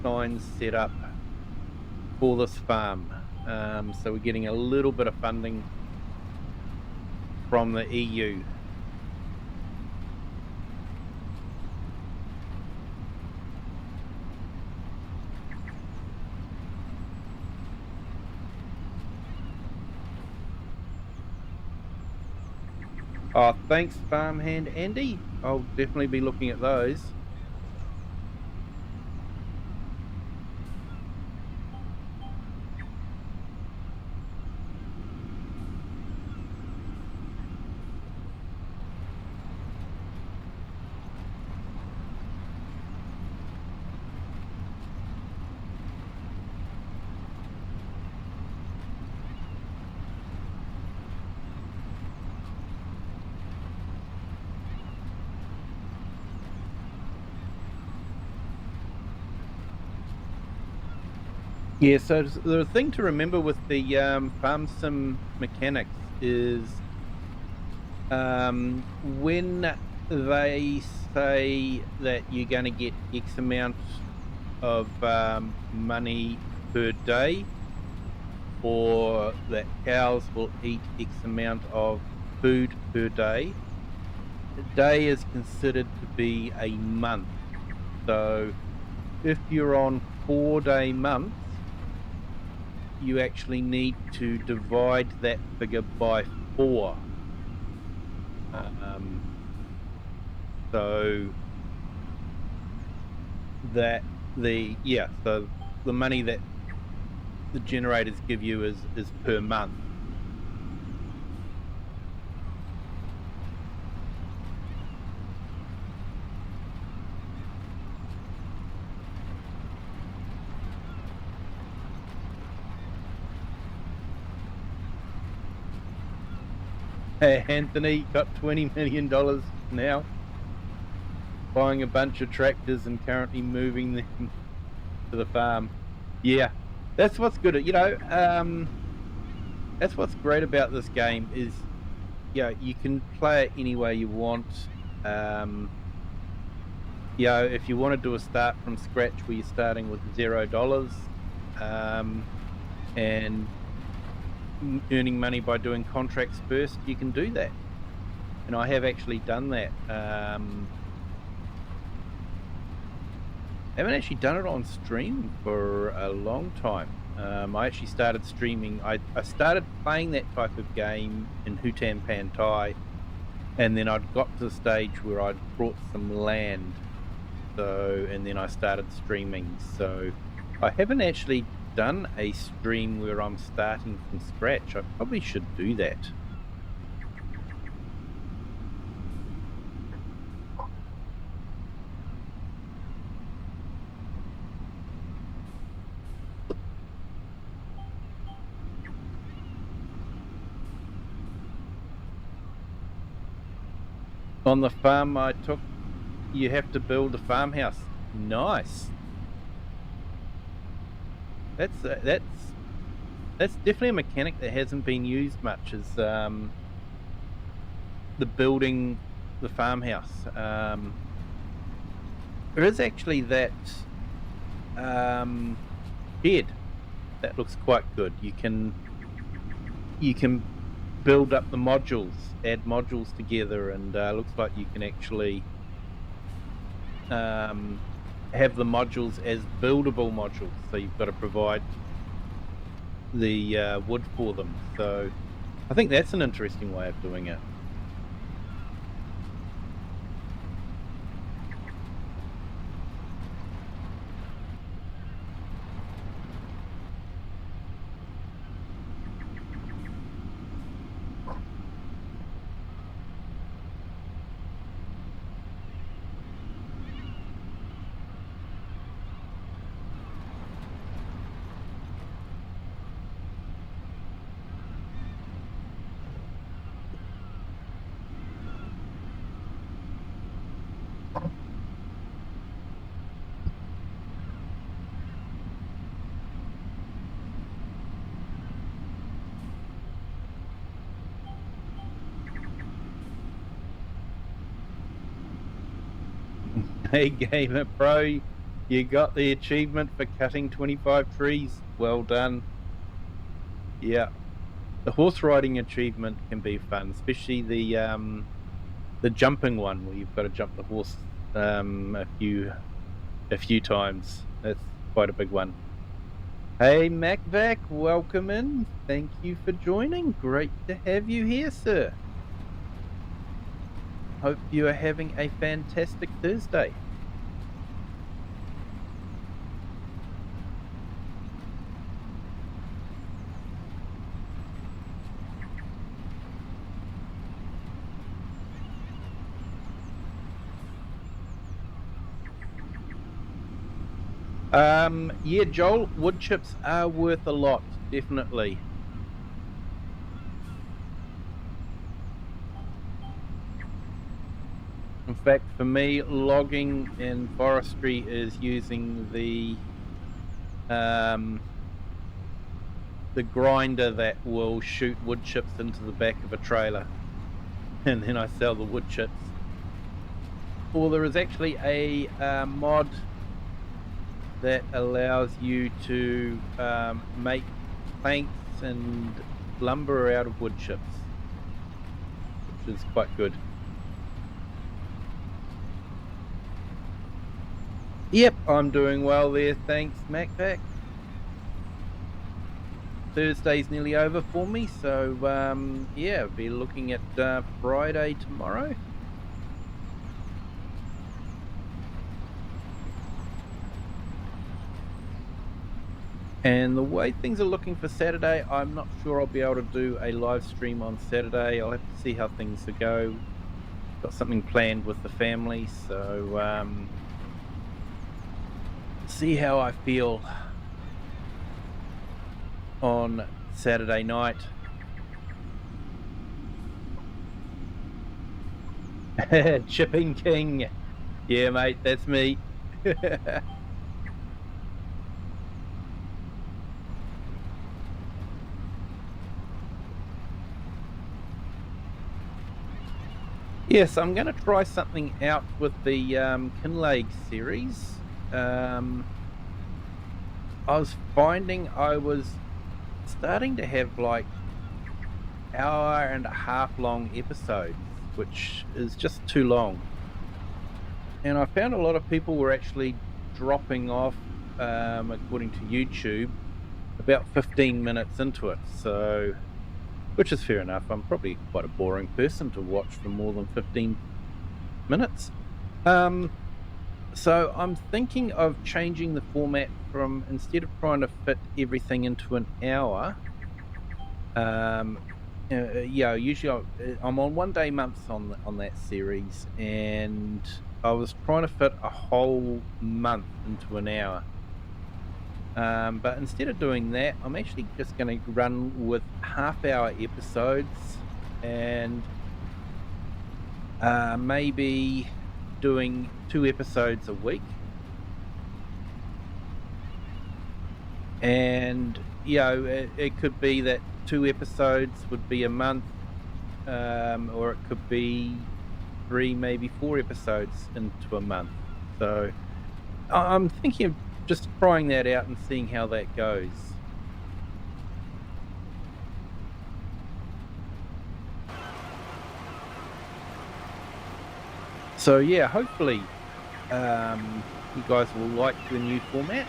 signs set up for this farm. So we're getting a little bit of funding from the EU. Oh, thanks, Farmhand Andy. I'll definitely be looking at those. Yeah, so the thing to remember with the farm sim mechanics is when they say that you're going to get X amount of money per day, or that cows will eat X amount of food per day, a day is considered to be a month. So if you're on 4-day months, you actually need to divide that figure by 4. So that so the money that the generators give you is per month. Anthony got $20 million now, buying a bunch of tractors and currently moving them to the farm. Yeah, that's what's good. You know, that's what's great about this game is, you can play it any way you want. If you want to do a start from scratch where you're starting with $0, and earning money by doing contracts first, you can do that, and I have actually done that. I haven't actually done it on stream for a long time. I actually started streaming, I started playing that type of game in Hutan Pantai, and then I'd got to the stage where I'd brought some land, and then I started streaming. So I haven't actually done a stream where I'm starting from scratch. I probably should do that. On the farm I took, you have to build a farmhouse. Nice. That's definitely a mechanic that hasn't been used much, is the building the farmhouse. There is actually that shed that looks quite good. You can build up the modules, add modules together, and looks like you can actually have the modules as buildable modules. So you've got to provide the wood for them. So I think that's an interesting way of doing it. Hey Gamer Pro, you got the achievement for cutting 25 trees. Well done. Yeah, the horse riding achievement can be fun, especially the jumping one where you've got to jump the horse a few times. That's quite a big one. Hey MacVac, welcome in. Thank you for joining. Great to have you here, sir. Hope you are having a fantastic Thursday. Yeah, Joel, wood chips are worth a lot, definitely. In fact, for me, logging and forestry is using the grinder that will shoot wood chips into the back of a trailer, and then I sell the wood chips. Or there is actually a mod that allows you to make planks and lumber out of wood chips, which is quite good. Yep, I'm doing well there, thanks MacPack. Thursday's nearly over for me, so yeah, I'll be looking at Friday tomorrow. And the way things are looking for Saturday, I'm not sure I'll be able to do a live stream on Saturday. I'll have to see how things go. Got something planned with the family, so see how I feel on Saturday night. Chipping King. Yeah, mate, that's me. Yes, I'm going to try something out with the Kinlaig series. I was finding I was starting to have like hour-and-a-half long episodes, which is just too long. And I found a lot of people were actually dropping off, according to YouTube, about 15 minutes into it. So, which is fair enough. I'm probably quite a boring person to watch for more than 15 minutes. So I'm thinking of changing the format from, instead of trying to fit everything into an hour, um, usually I'm on 1 day months on that series, and I was trying to fit a whole month into an hour. But instead of doing that, I'm actually just going to run with half-hour episodes, and maybe doing 2 episodes a week. And it could be that 2 episodes would be a month, or it could be 3, maybe 4 episodes into a month. So I'm thinking of just trying that out and seeing how that goes. So yeah, hopefully you guys will like the new format.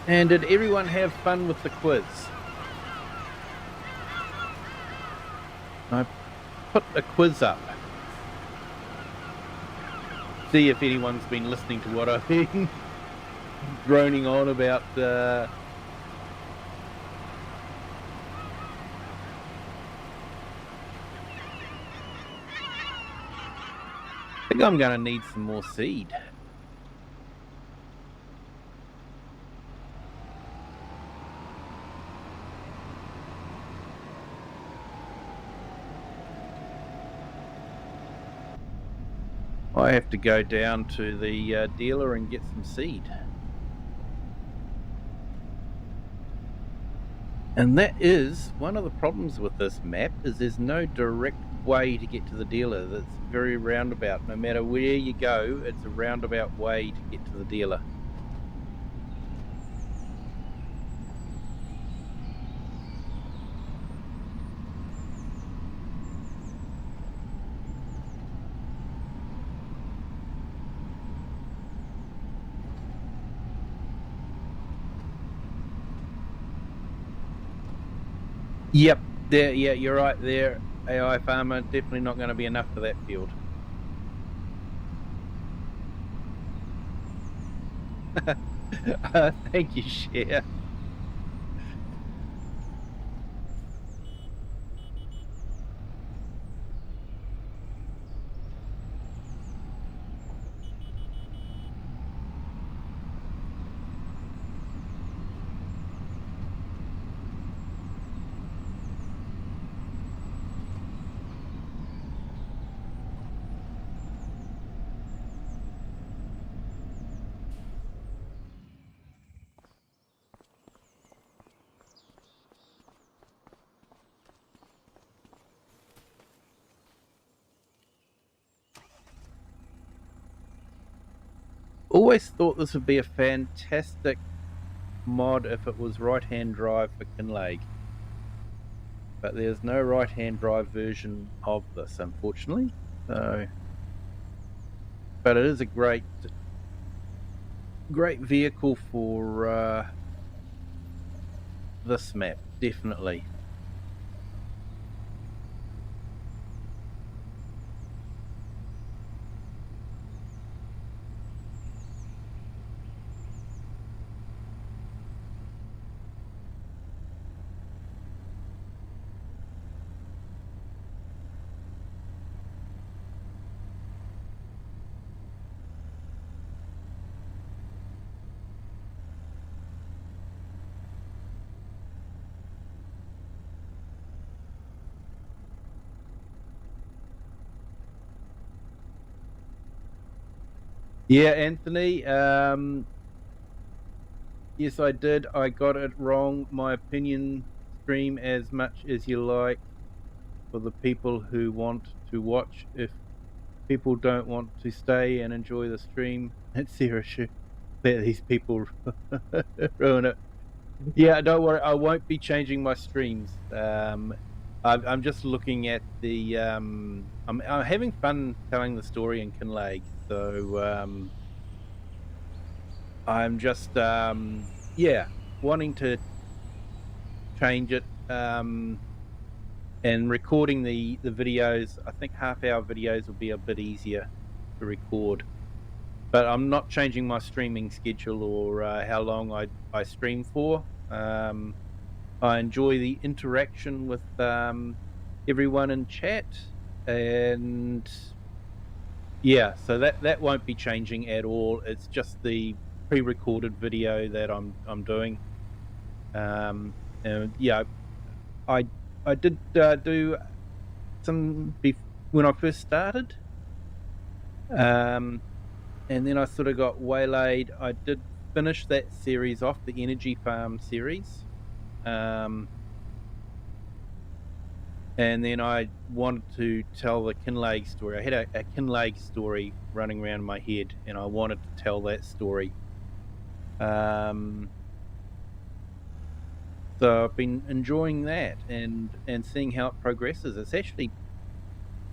And did everyone have fun with the quiz? I put a quiz up. See if anyone's been listening to what I've been droning on about. I think I'm going to need some more seed. I have to go down to the dealer and get some seed. And that is one of the problems with this map, is there's no direct way to get to the dealer. That's very roundabout. No matter where you go, it's a roundabout way to get to the dealer. Yep, there. Yeah, you're right there, AI farmer. Definitely not going to be enough for that field. Thank you, Cher. Always thought this would be a fantastic mod if it was right-hand drive for Kinleg. But there's no right-hand drive version of this, unfortunately. So, but it is a great vehicle for this map, definitely. Yeah, Anthony. Yes, I did. I got it wrong. My opinion, stream as much as you like for the people who want to watch. If people don't want to stay and enjoy the stream, it's their issue. Let these people ruin it. Yeah, don't worry. I won't be changing my streams. I'm just looking at the. I'm having fun telling the story in Kinleg, so I'm just wanting to change it. and recording the videos, I think half-hour videos will be a bit easier to record. But I'm not changing my streaming schedule or how long I stream for. I enjoy the interaction with everyone in chat, and yeah, so that won't be changing at all. It's just the pre-recorded video that I'm doing. And yeah, I I did do some when I first started, um, and then I sort of got waylaid. I did finish that series off, the Energy Farm series, um, and then I wanted to tell the Kinleg story. I had a Kinleg story running around in my head, and I wanted to tell that story. Um, so I've been enjoying that and seeing how it progresses. It's actually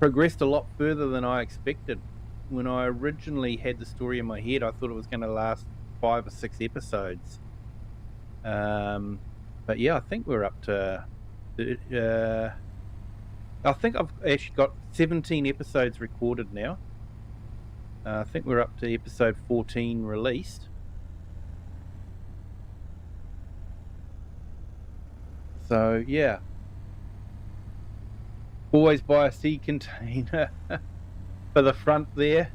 progressed a lot further than I expected. When I originally had the story in my head, I thought it was going to last 5 or 6 episodes. But yeah, I think we're up to. I think I've actually got 17 episodes recorded now. I think we're up to episode 14 released. So yeah, always buy a sea container for the front there.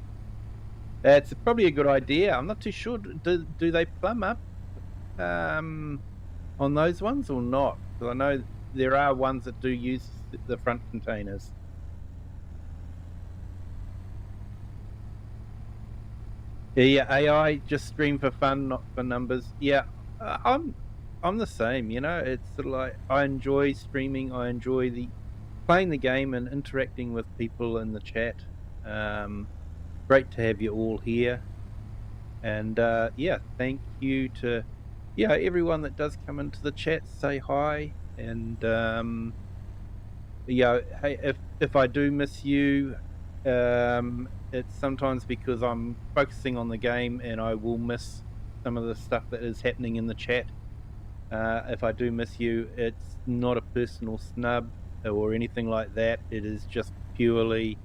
That's probably a good idea. I'm not too sure. Do they plumb up on those ones or not? Because I know there are ones that do use the front containers. Yeah, AI just stream for fun, not for numbers. Yeah, I'm the same. You know, it's sort of like I enjoy streaming. I enjoy the playing the game and interacting with people in the chat. Um, Great to have you all here. And yeah, thank you to everyone that does come into the chat, say hi, and hey, if I do miss you, it's sometimes because I'm focusing on the game and I will miss some of the stuff that is happening in the chat. If I do miss you, it's not a personal snub or anything like that. It is just purely,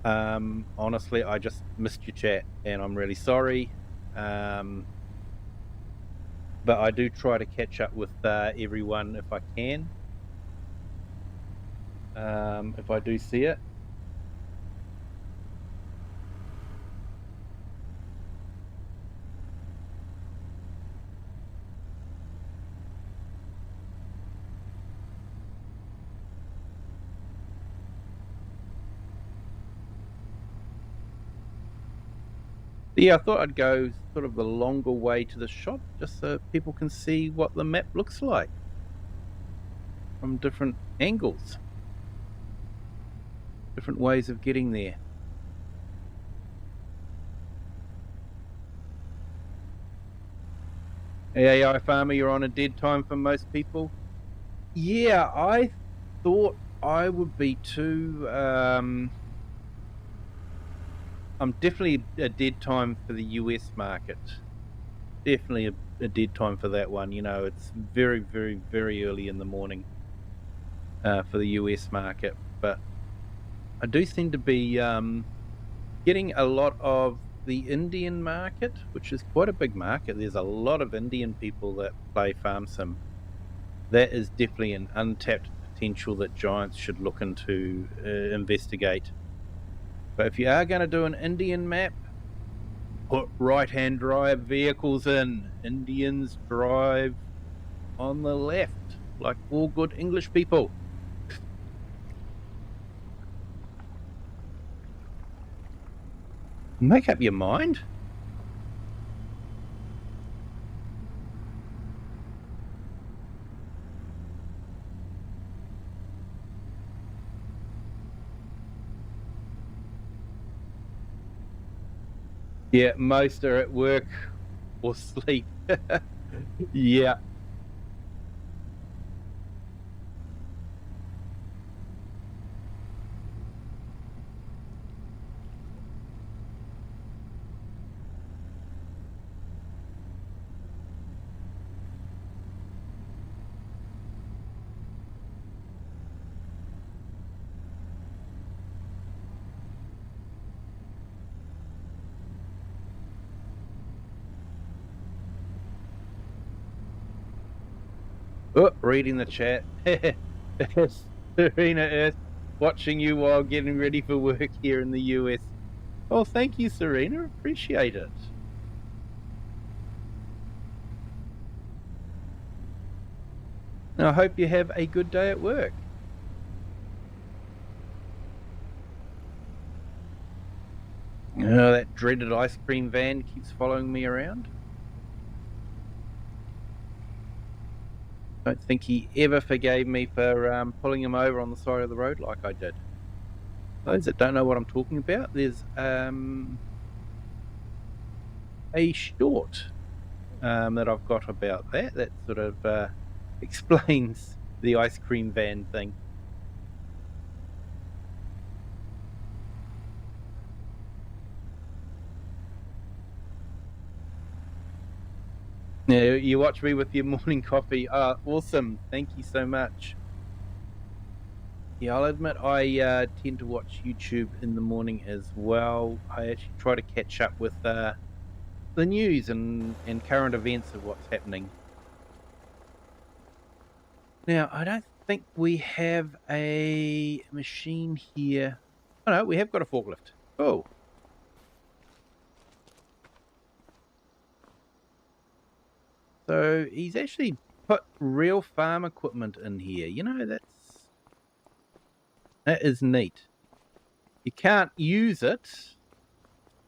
honestly, I just missed your chat and I'm really sorry. But I do try to catch up with everyone if I can, if I do see it. Yeah, I thought I'd go sort of the longer way to the shop just so people can see what the map looks like from different angles, different ways of getting there. Hey, AI Farmer, you're on a dead time for most people. Yeah, I thought I would be too. I'm definitely a dead time for the US market. Definitely a dead time for that one. You know, it's very, very, very early in the morning for the US market. But I do seem to be getting a lot of the Indian market, which is quite a big market. There's a lot of Indian people that play Farm Sim. That is definitely an untapped potential that Giants should look into, investigate. But if you are going to do an Indian map, put right-hand drive vehicles in. Indians drive on the left, like all good English people. Make up your mind. Yeah, most are at work or sleep. Yeah. Oh, reading the chat. Serena Earth, watching you while getting ready for work here in the US. Oh, thank you, Serena. Appreciate it. I hope you have a good day at work. Oh, that dreaded ice cream van keeps following me around. Don't think he ever forgave me for pulling him over on the side of the road like I did. Those that don't know what I'm talking about, there's a short that I've got about that sort of explains the ice cream van thing. Yeah, you watch me with your morning coffee. Awesome. Thank you so much. Yeah, I'll admit I tend to watch YouTube in the morning as well. I actually try to catch up with the news and current events of what's happening. Now, I don't think we have a machine here. Oh, no, we have got a forklift. Oh. So he's actually put real farm equipment in here. You know, that is neat. You can't use it,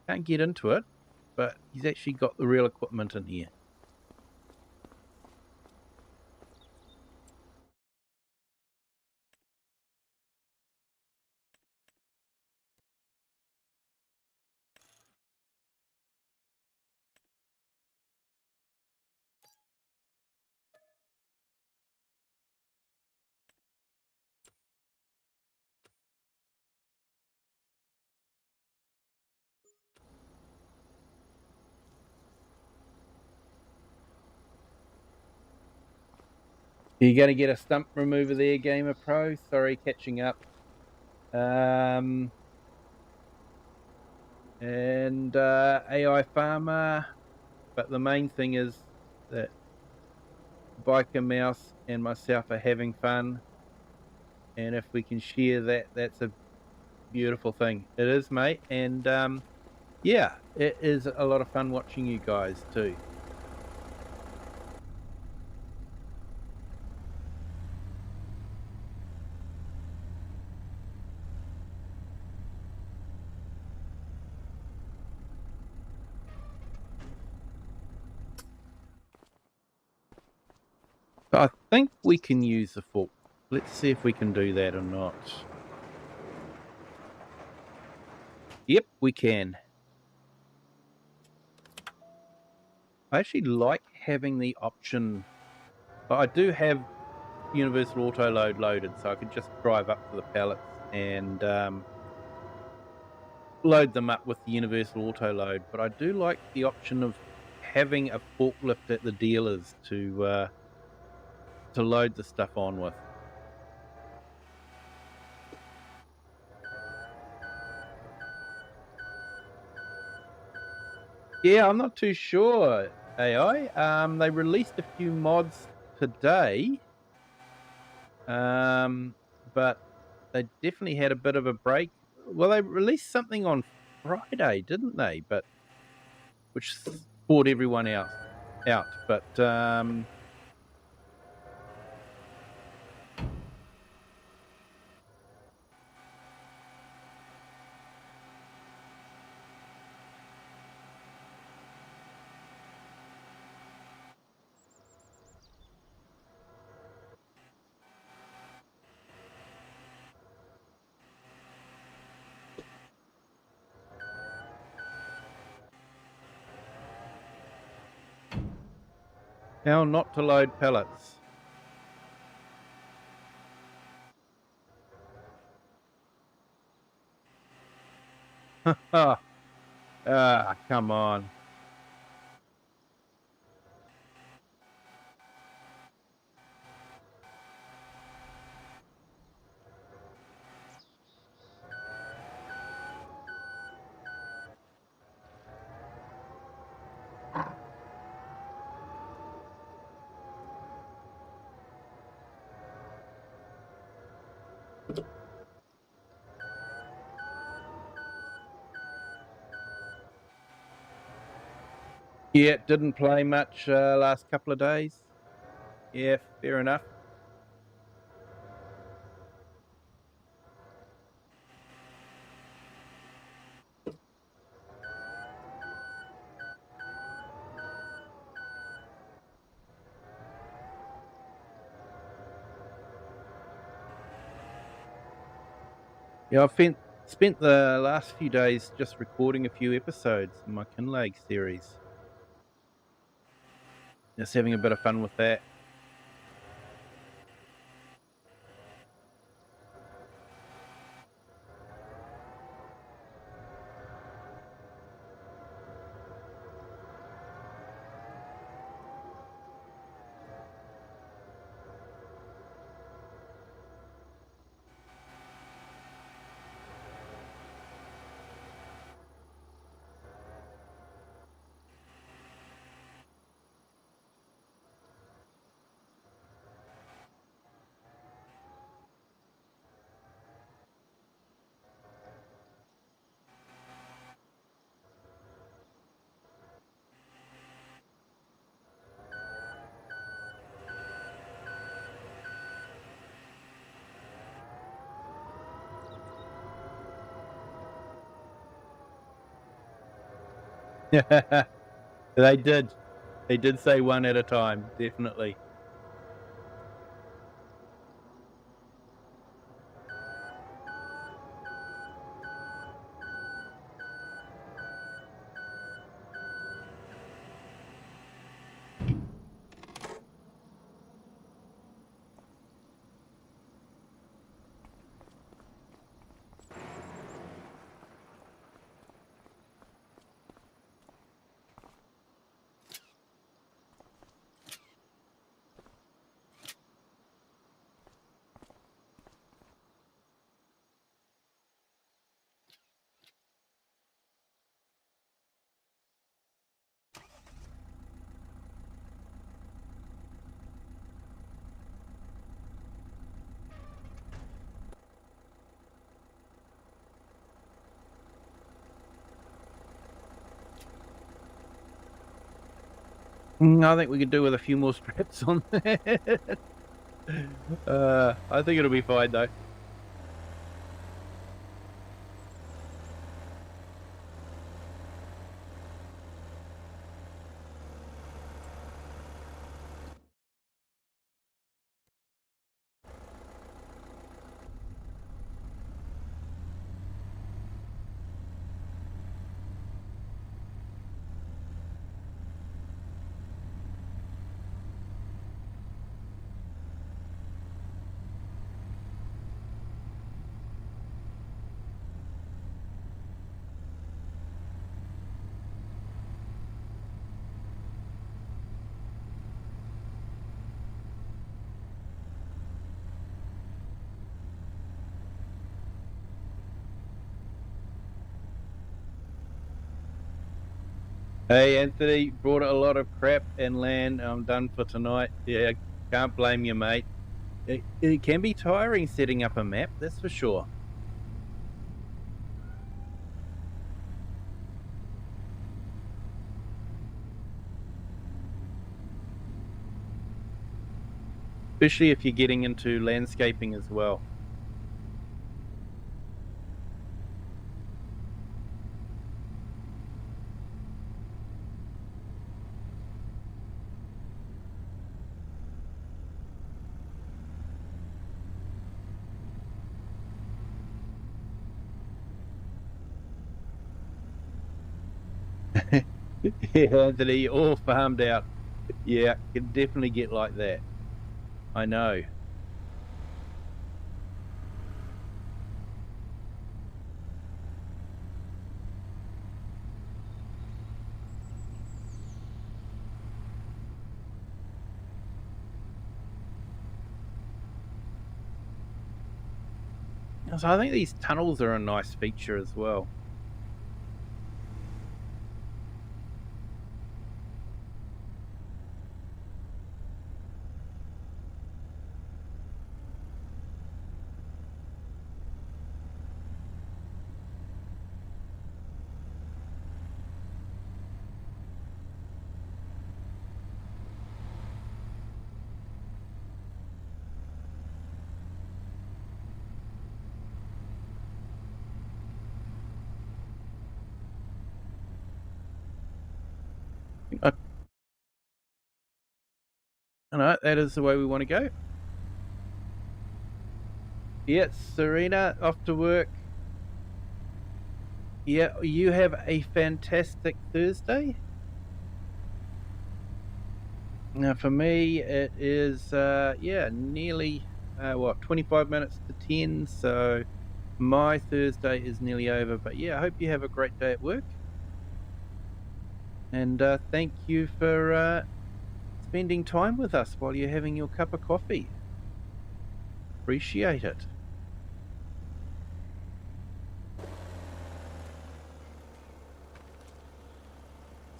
can't get into it, but he's actually got the real equipment in here. You're going to get a stump remover there, Gamer Pro. Sorry, catching up. And AI Farmer. But the main thing is that Biker Mouse and myself are having fun. And if we can share that, that's a beautiful thing. It is, mate. And yeah, it is a lot of fun watching you guys too. So I think we can use the fork. Let's see if we can do that or not. Yep, we can. I actually like having the option. I do have universal auto load loaded, so I could just drive up to the pallets and load them up with the universal auto load. But I do like the option of having a forklift at the dealers to load the stuff on with. Yeah, I'm not too sure, AI. They released a few mods today, but they definitely had a bit of a break. Well, they released something on Friday, didn't they? But which caught everyone out. But how not to load pellets? Come on. Yeah, didn't play much last couple of days. Yeah, fair enough. Yeah, spent the last few days just recording a few episodes in my Kinlag series. Just having a bit of fun with that. They did. They did say one at a time, definitely. I think we could do with a few more straps on that. I think it'll be fine though. Hey, Anthony, brought a lot of crap and land. I'm done for tonight. Yeah, can't blame you, mate. It can be tiring setting up a map, that's for sure. Especially if you're getting into landscaping as well. Yeah, Anthony, all farmed out. Yeah, can definitely get like that. I know. So I think these tunnels are a nice feature as well. No, that is the way we want to go. Yeah, Serena, off to work. Yeah, you have a fantastic Thursday. Now, for me, it is, nearly, 25 minutes to 10. So my Thursday is nearly over. But yeah, I hope you have a great day at work. And thank you for spending time with us while you're having your cup of coffee. Appreciate it.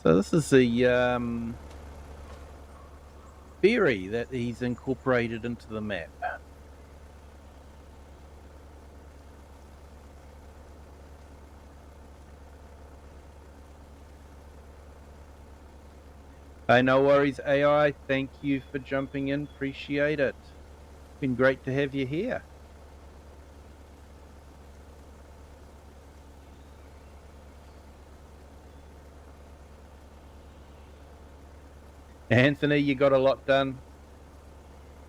So this is the ferry that he's incorporated into the map. Hey, no worries, AI. Thank you for jumping in. Appreciate it. Been great to have you here. Anthony, you got a lot done.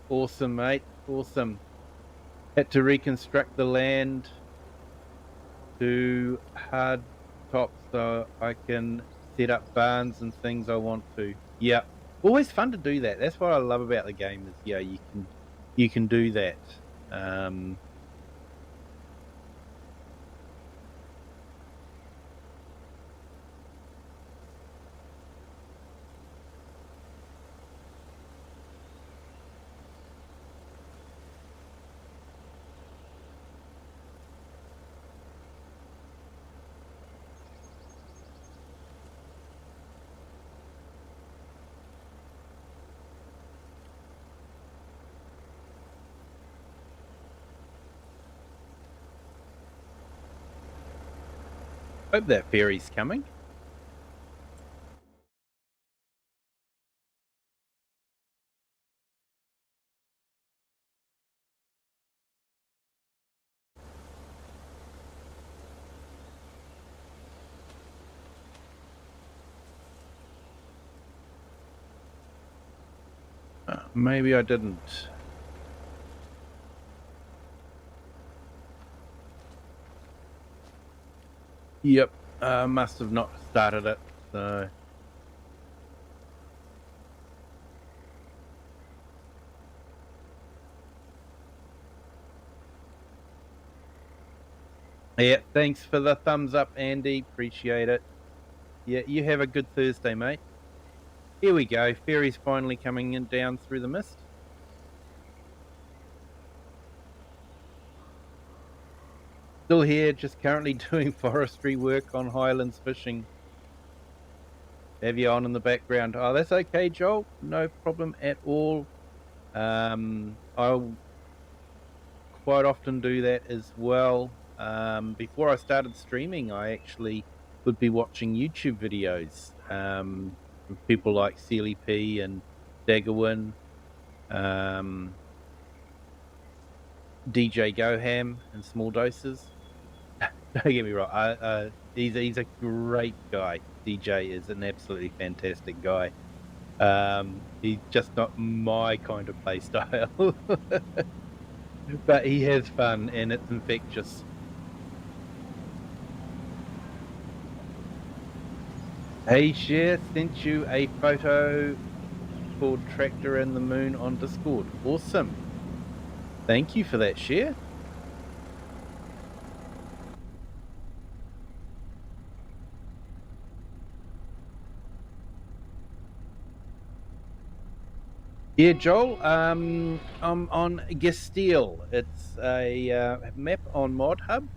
Awesome, mate. Awesome. Had to reconstruct the land to hard top so I can set up barns and things I want to. Yeah. Always fun to do that. That's what I love about the game is you can do that. Hope that ferry's coming. Maybe I didn't. Yep, must have not started it. So yeah, thanks for the thumbs up, Andy. Appreciate it. Yeah, you have a good Thursday, mate. Here we go. Ferry's finally coming in down through the mist. Still here, just currently doing forestry work on Highlands fishing. Have you on in the background? Oh, that's okay, Joel. No problem at all. I'll quite often do that as well. Before I started streaming, I actually would be watching YouTube videos from people like Sealy P and Daggerwin, DJ Goham in small doses. Don't get me wrong. He's a great guy. DJ is an absolutely fantastic guy. He's just not my kind of play style, but he has fun and it's infectious. Hey, Share sent you a photo called Tractor and the Moon on Discord. Awesome. Thank you for that, Share. Yeah, Joel, I'm on Geistal. It's a map on Mod Hub.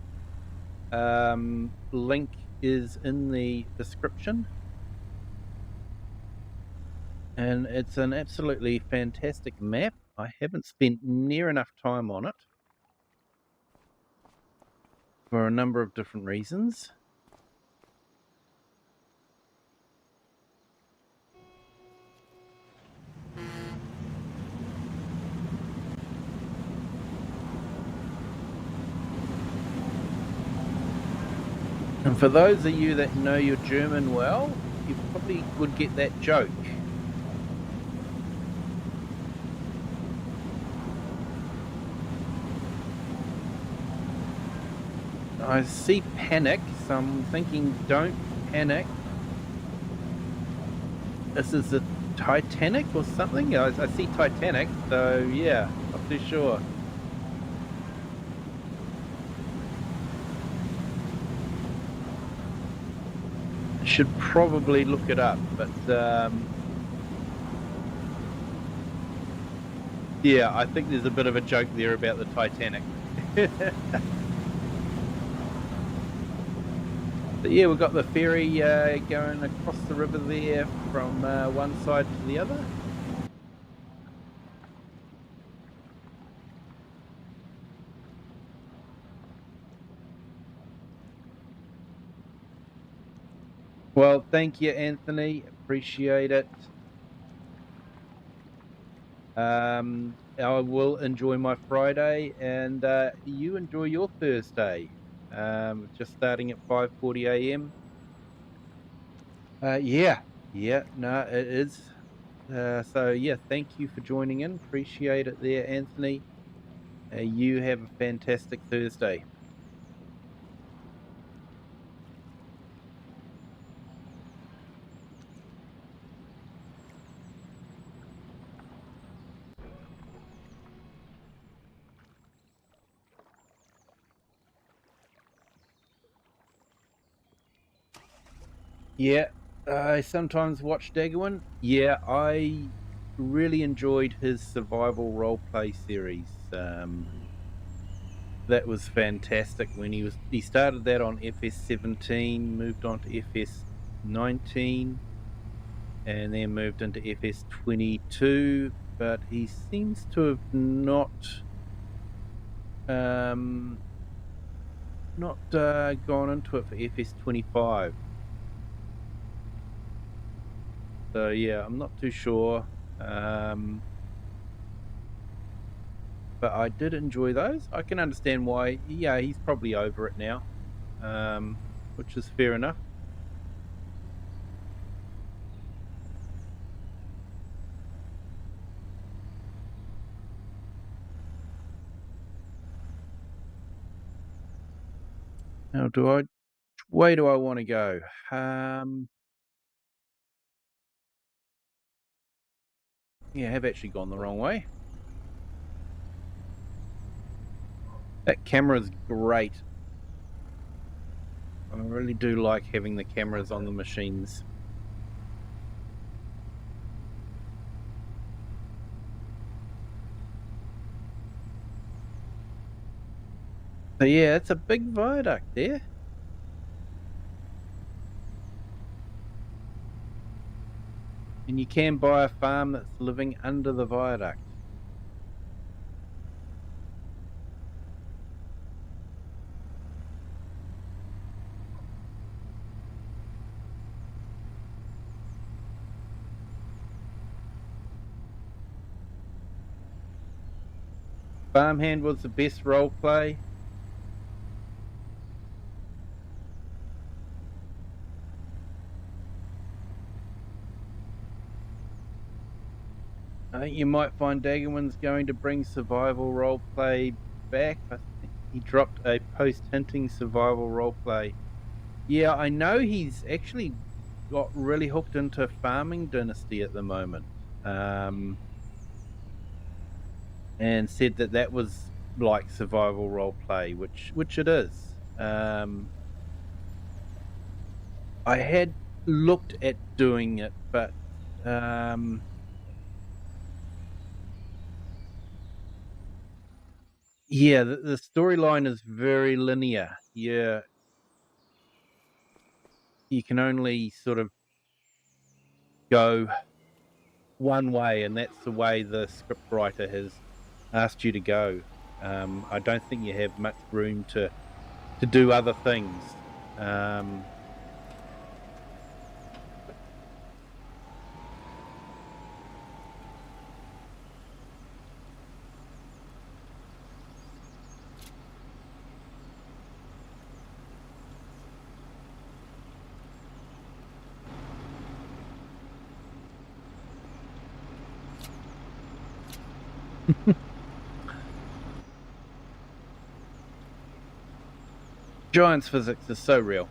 Link is in the description. And it's an absolutely fantastic map. I haven't spent near enough time on it for a number of different reasons. And for those of you that know your German well, you probably would get that joke. I see panic, so I'm thinking don't panic. This is the Titanic or something? I see Titanic, so yeah, not too sure. I should probably look it up, but yeah, I think there's a bit of a joke there about the Titanic. But yeah, we've got the ferry going across the river there from one side to the other. Well, thank you, Anthony. Appreciate it. I will enjoy my Friday, and you enjoy your Thursday. Just starting at 5:40 a.m. Yeah, yeah, no, it is. So yeah, thank you for joining in. Appreciate it there, Anthony. You have a fantastic Thursday. Yeah, I sometimes watch Daggerwin. Yeah, I really enjoyed his survival role play series. That was fantastic when he started that on FS 17, moved on to FS 19, and then moved into FS 22. But he seems to have um, not gone into it for FS 25. So yeah, I'm not too sure. Um, but I did enjoy those. I can understand why. Yeah, he's probably over it now, which is fair enough. Now, which way do I want to go? Um, yeah, I have actually gone the wrong way. That camera's great. I really do like having the cameras on the machines. So yeah, it's a big viaduct there, and you can buy a farm that's living under the viaduct. Farmhand was the best role play. I think you might find Daggerman's going to bring survival role play back. I think he dropped a post hinting survival role play. Yeah, I know he's actually got really hooked into farming dynasty at the moment. Um, and said that that was like survival role play, which it is. I had looked at doing it, but um, yeah, the storyline is very linear. Yeah, you can only sort of go one way, and that's the way the script writer has asked you to go. I don't think you have much room to do other things. Um, Giants physics is so real.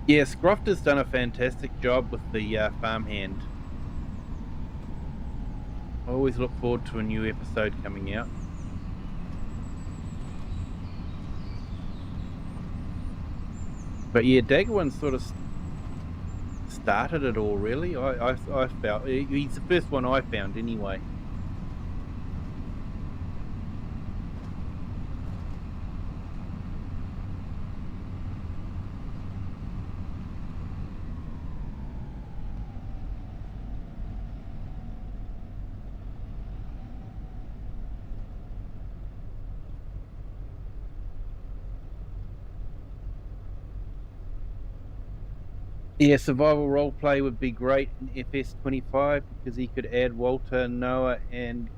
Yeah, Scroft has done a fantastic job with the farmhand. I always look forward to a new episode coming out. But yeah, Daggerwin sort of started it all, really. I felt he's the first one I found anyway. Yeah, survival role play would be great in FS25 because he could add Walter, Noah, and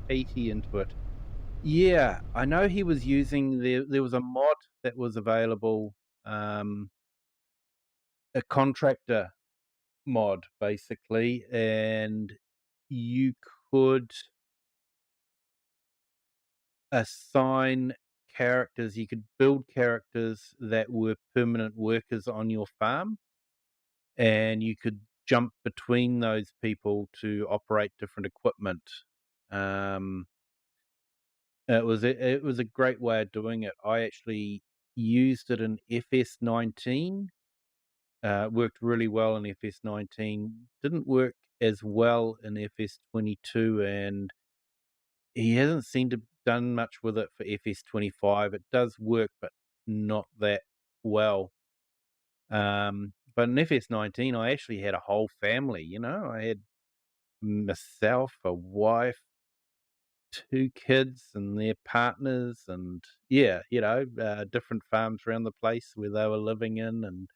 Katie into it. Yeah, I know he was using there was a mod that was available, a contractor mod basically, and you could assign characters. You could build characters that were permanent workers on your farm, and you could jump between those people to operate different equipment. Um, it was a great way of doing it. I actually used it in FS19. Worked really well in FS19. Didn't work as well in FS22, and he hasn't seemed to done much with it for FS25. It does work, but not that well. But in FS19, I actually had a whole family. I had myself, a wife, two kids, and their partners, and yeah, different farms around the place where they were living in, and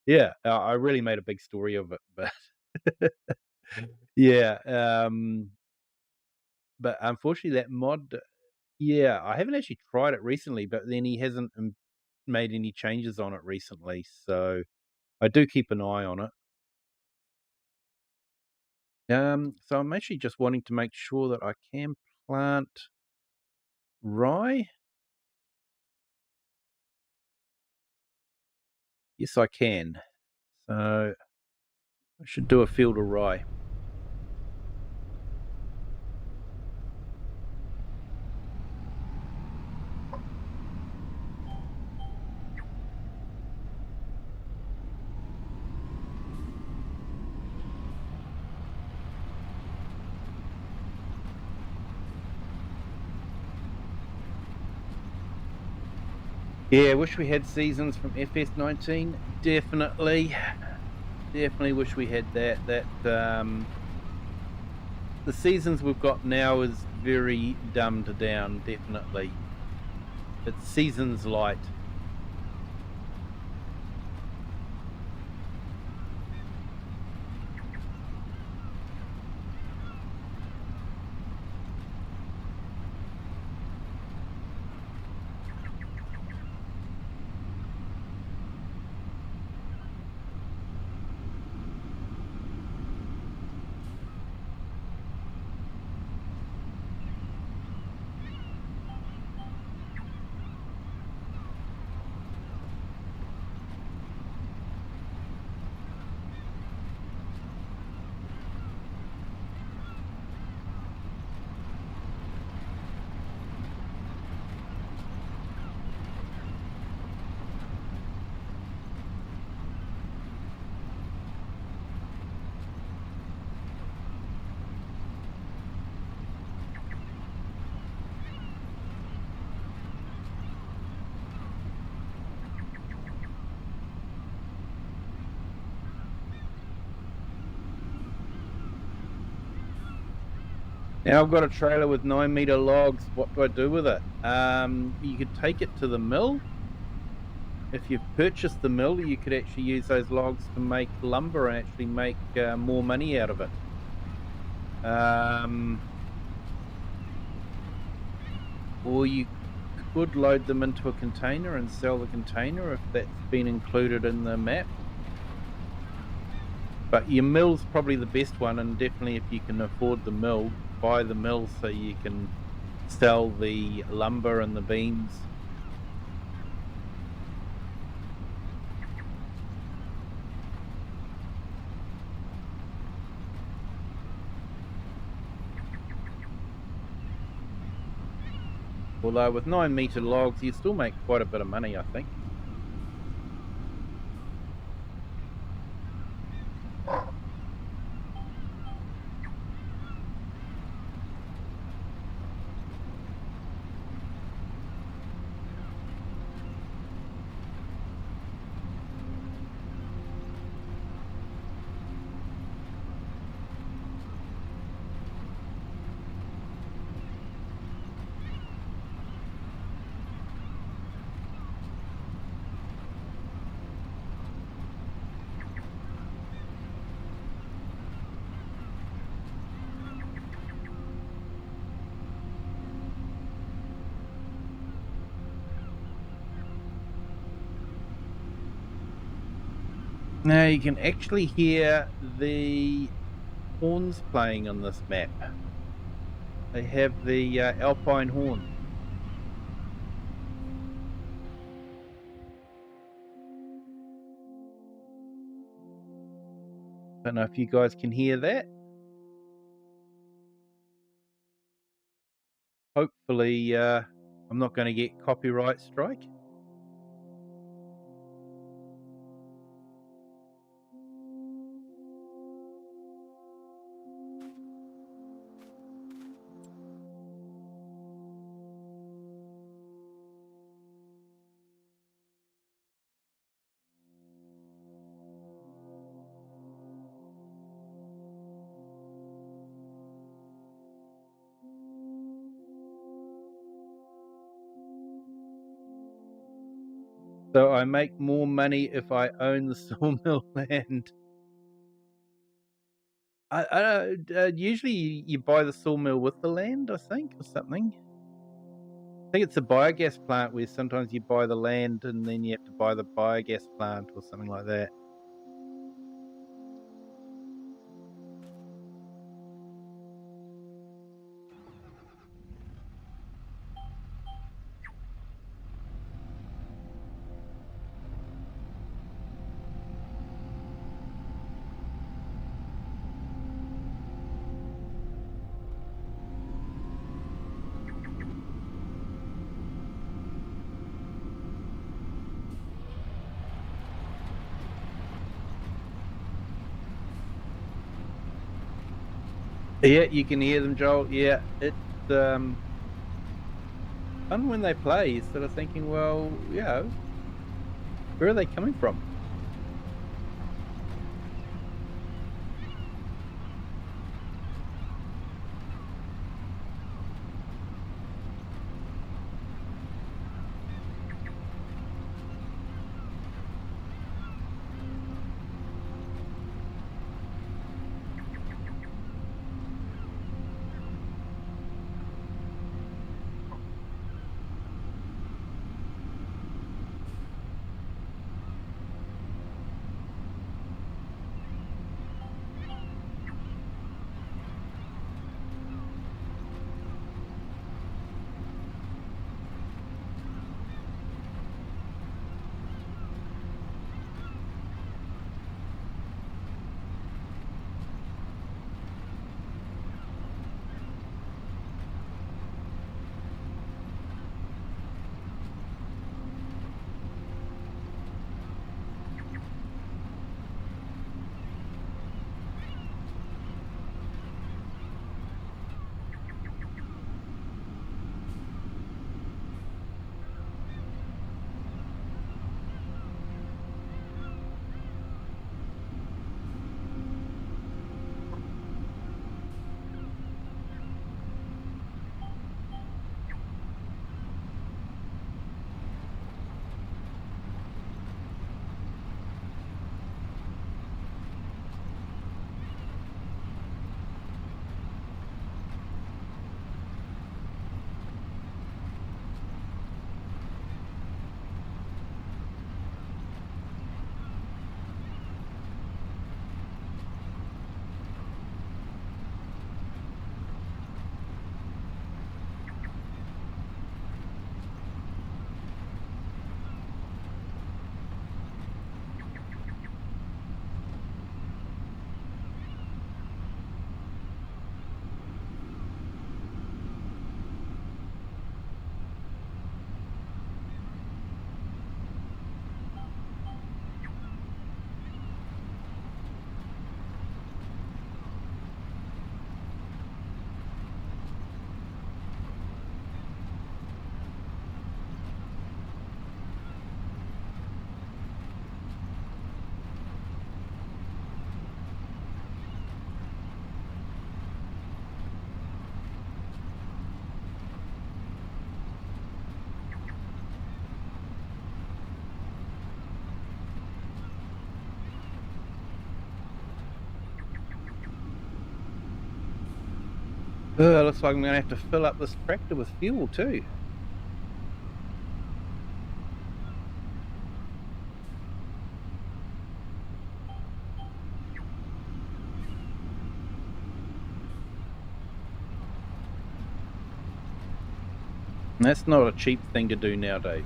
yeah, I really made a big story of it. But yeah, but unfortunately, that mod, yeah, I haven't actually tried it recently, but then he hasn't made any changes on it recently, so I do keep an eye on it. So I'm actually just wanting to make sure that I can plant rye. Yes, I can. So I should do a field of rye. Yeah, wish we had seasons from FS19. Definitely wish we had that. The seasons we've got now is very dumbed down. Definitely, it's seasons light. Now I've got a trailer with 9 meter logs. What do I do with it? You could take it to the mill. If you purchase the mill, you could actually use those logs to make lumber and actually make more money out of it. Or you could load them into a container and sell the container if that's been included in the map. But your mill's probably the best one, and definitely if you can afford the mill, buy the mill so you can sell the lumber and the beams. Although with 9 meter logs, you still make quite a bit of money, I think. Now you can actually hear the horns playing on this map. They have the alpine horn. Don't know if you guys can hear that. Hopefully, I'm not going to get copyright strike. So I make more money if I own the sawmill land. Usually you buy the sawmill with the land, I think, or something. I think it's a biogas plant where sometimes you buy the land and then you have to buy the biogas plant or something like that. Yeah, you can hear them, Joel. Yeah, it's fun when they play. You're sort of thinking, well, where are they coming from? Looks like I'm going to have to fill up this tractor with fuel too. And that's not a cheap thing to do nowadays.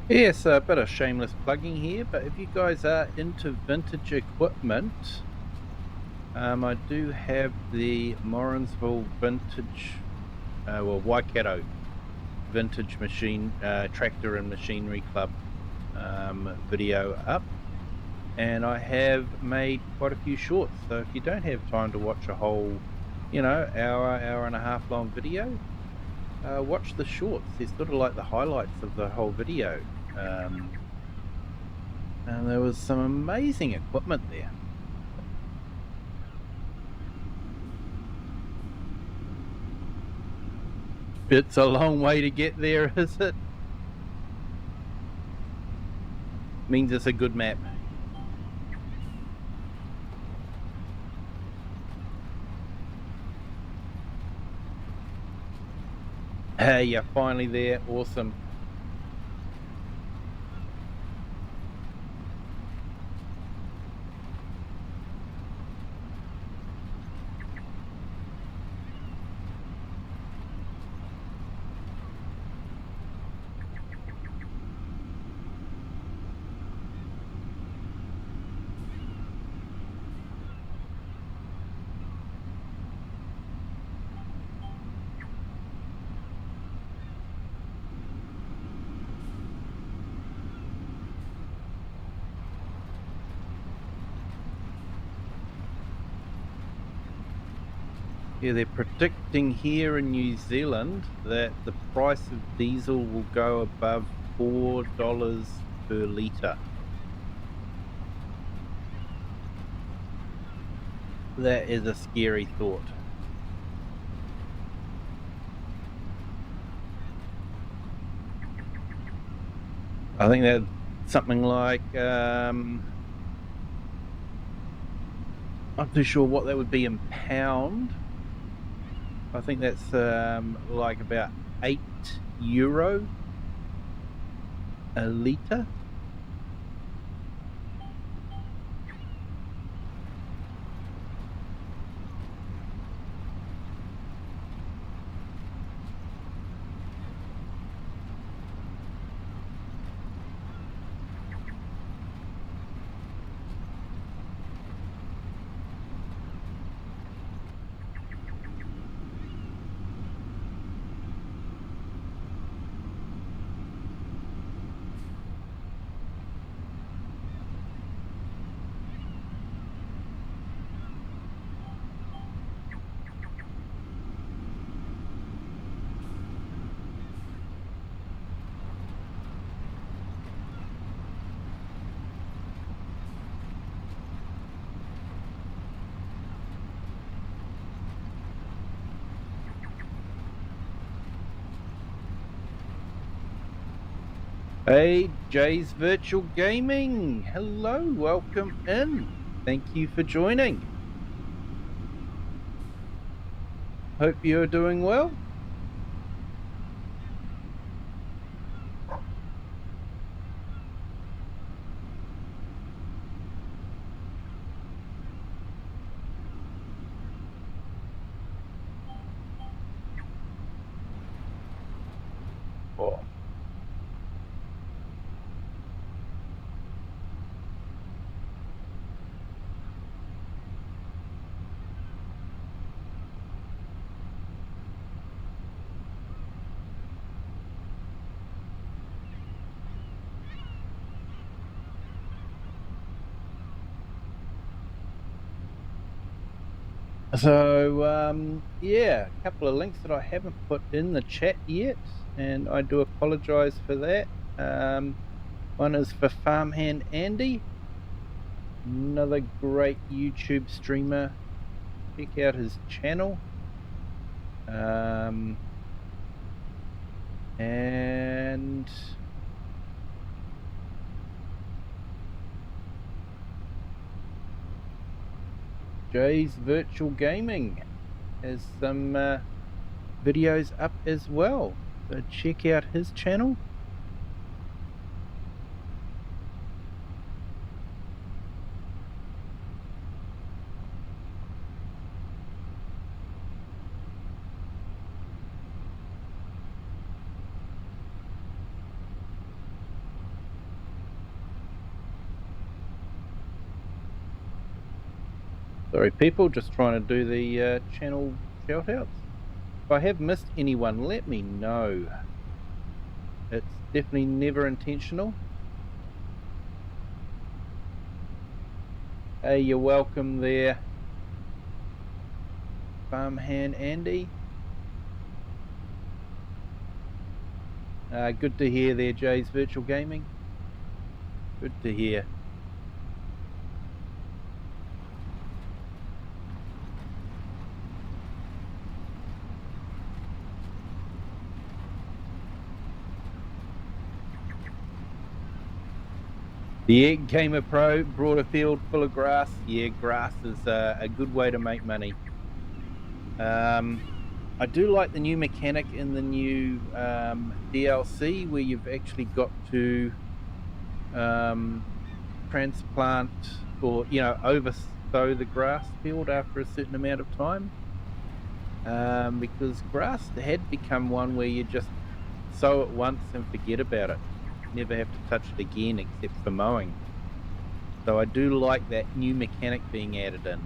Yes, a bit of shameless plugging here, but if you guys are into vintage equipment, I do have the Morrinsville Vintage, Waikato Vintage Machine Tractor and Machinery Club video up, and I have made quite a few shorts. So if you don't have time to watch a whole, hour and a half long video, watch the shorts. They're sort of like the highlights of the whole video. And there was some amazing equipment there. It's a long way to get there, is it? Means it's a good map. Hey, you're finally there. Awesome. Yeah, they're predicting here in New Zealand that the price of diesel will go above $4 per litre. That is a scary thought. I think that's something like, I'm not too sure what that would be in pound. I think that's like about €8 a litre. Hey, Jay's Virtual Gaming. Hello, welcome in. Thank you for joining. Hope you're doing well. Oh. So, yeah, a couple of links that I haven't put in the chat yet, and I do apologize for that. One is for Farmhand Andy, another great YouTube streamer. Check out his channel. And Jay's Virtual Gaming has some videos up as well, so check out his channel. Sorry people, just trying to do the channel shout outs. If I have missed anyone, let me know. It's definitely never intentional. Hey, you're welcome there, Farmhand Andy. Good to hear there, Jay's Virtual Gaming. Good to hear. The Egg Gamer Pro brought a field full of grass. Yeah, grass is a good way to make money. I do like the new mechanic in the new DLC where you've actually got to transplant or oversow the grass field after a certain amount of time, because grass had become one where you just sow it once and forget about it, never have to touch it again except for mowing. So I do like that new mechanic being added in.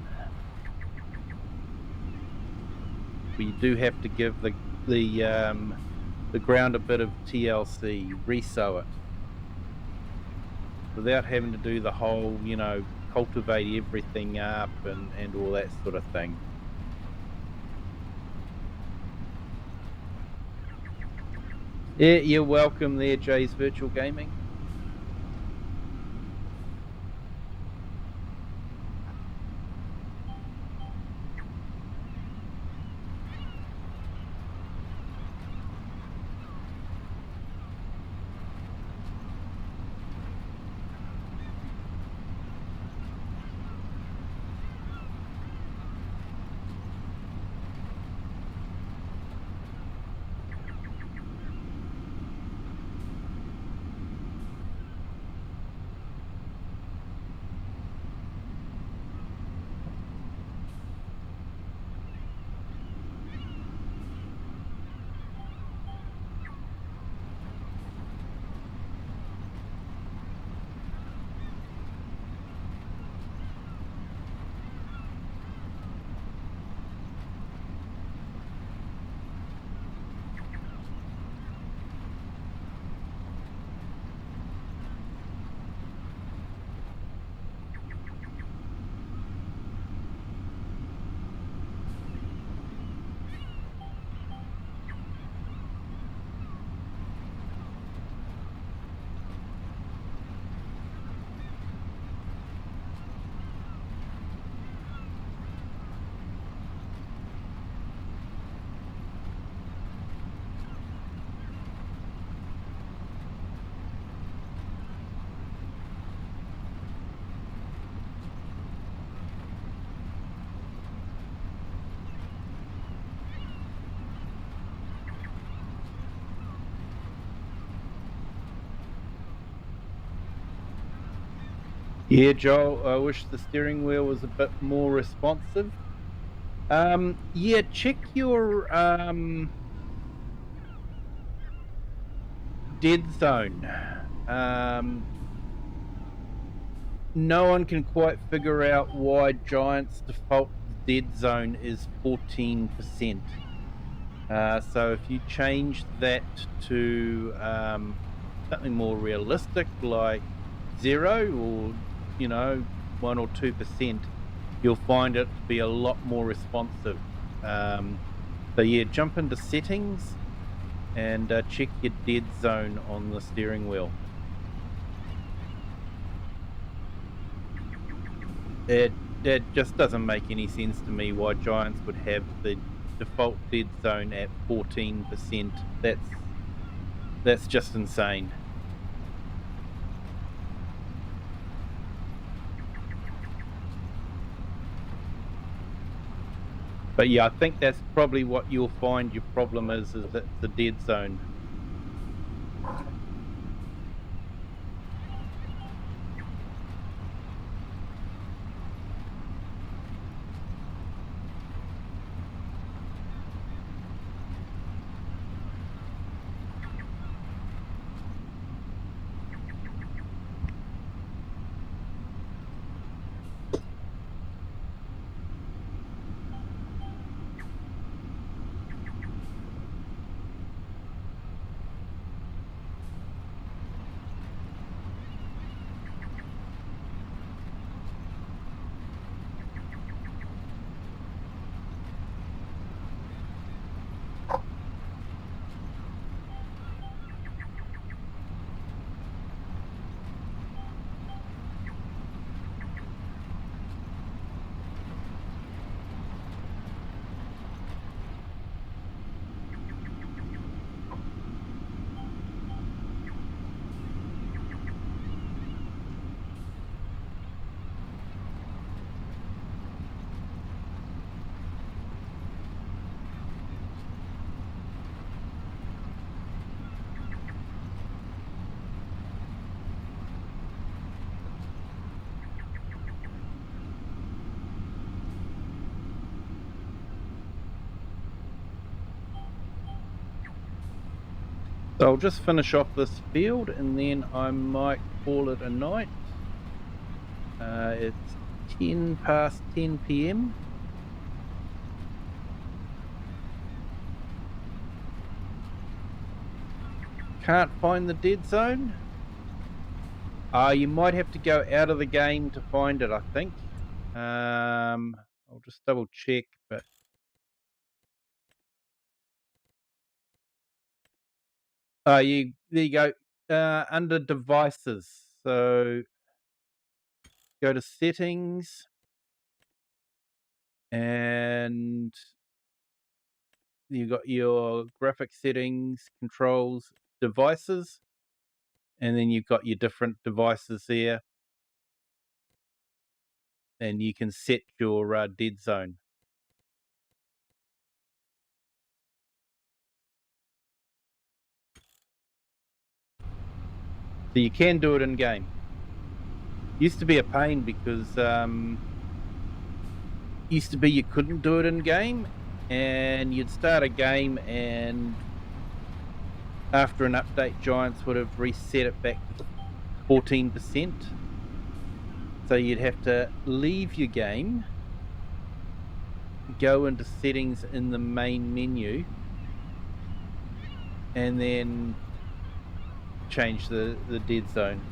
We do have to give the ground a bit of TLC, resow it, without having to do the whole, cultivate everything up and all that sort of thing. Yeah, you're welcome there, Jay's Virtual Gaming. Yeah, Joel, I wish the steering wheel was a bit more responsive. Yeah, check your dead zone. No one can quite figure out why Giants' default dead zone is 14%. So if you change that to something more realistic, like 0 or 1 or 2%, you'll find it to be a lot more responsive. So yeah, jump into settings and check your dead zone on the steering wheel. It just doesn't make any sense to me why Giants would have the default dead zone at 14%. That's just insane. But yeah, I think that's probably what you'll find your problem is that the dead zone. So I'll just finish off this field and then I might call it a night. It's 10 past 10 p.m. Can't find the dead zone. You might have to go out of the game to find it, I think. I'll just double check, but there you go. Under devices, so go to settings and you've got your graphic settings, controls, devices, and then you've got your different devices there, and you can set your dead zone. So you can do it in game. Used to be a pain because used to be you couldn't do it in game, and you'd start a game and after an update Giants would have reset it back to 14%. So you'd have to leave your game, go into settings in the main menu, and then change the dead zone.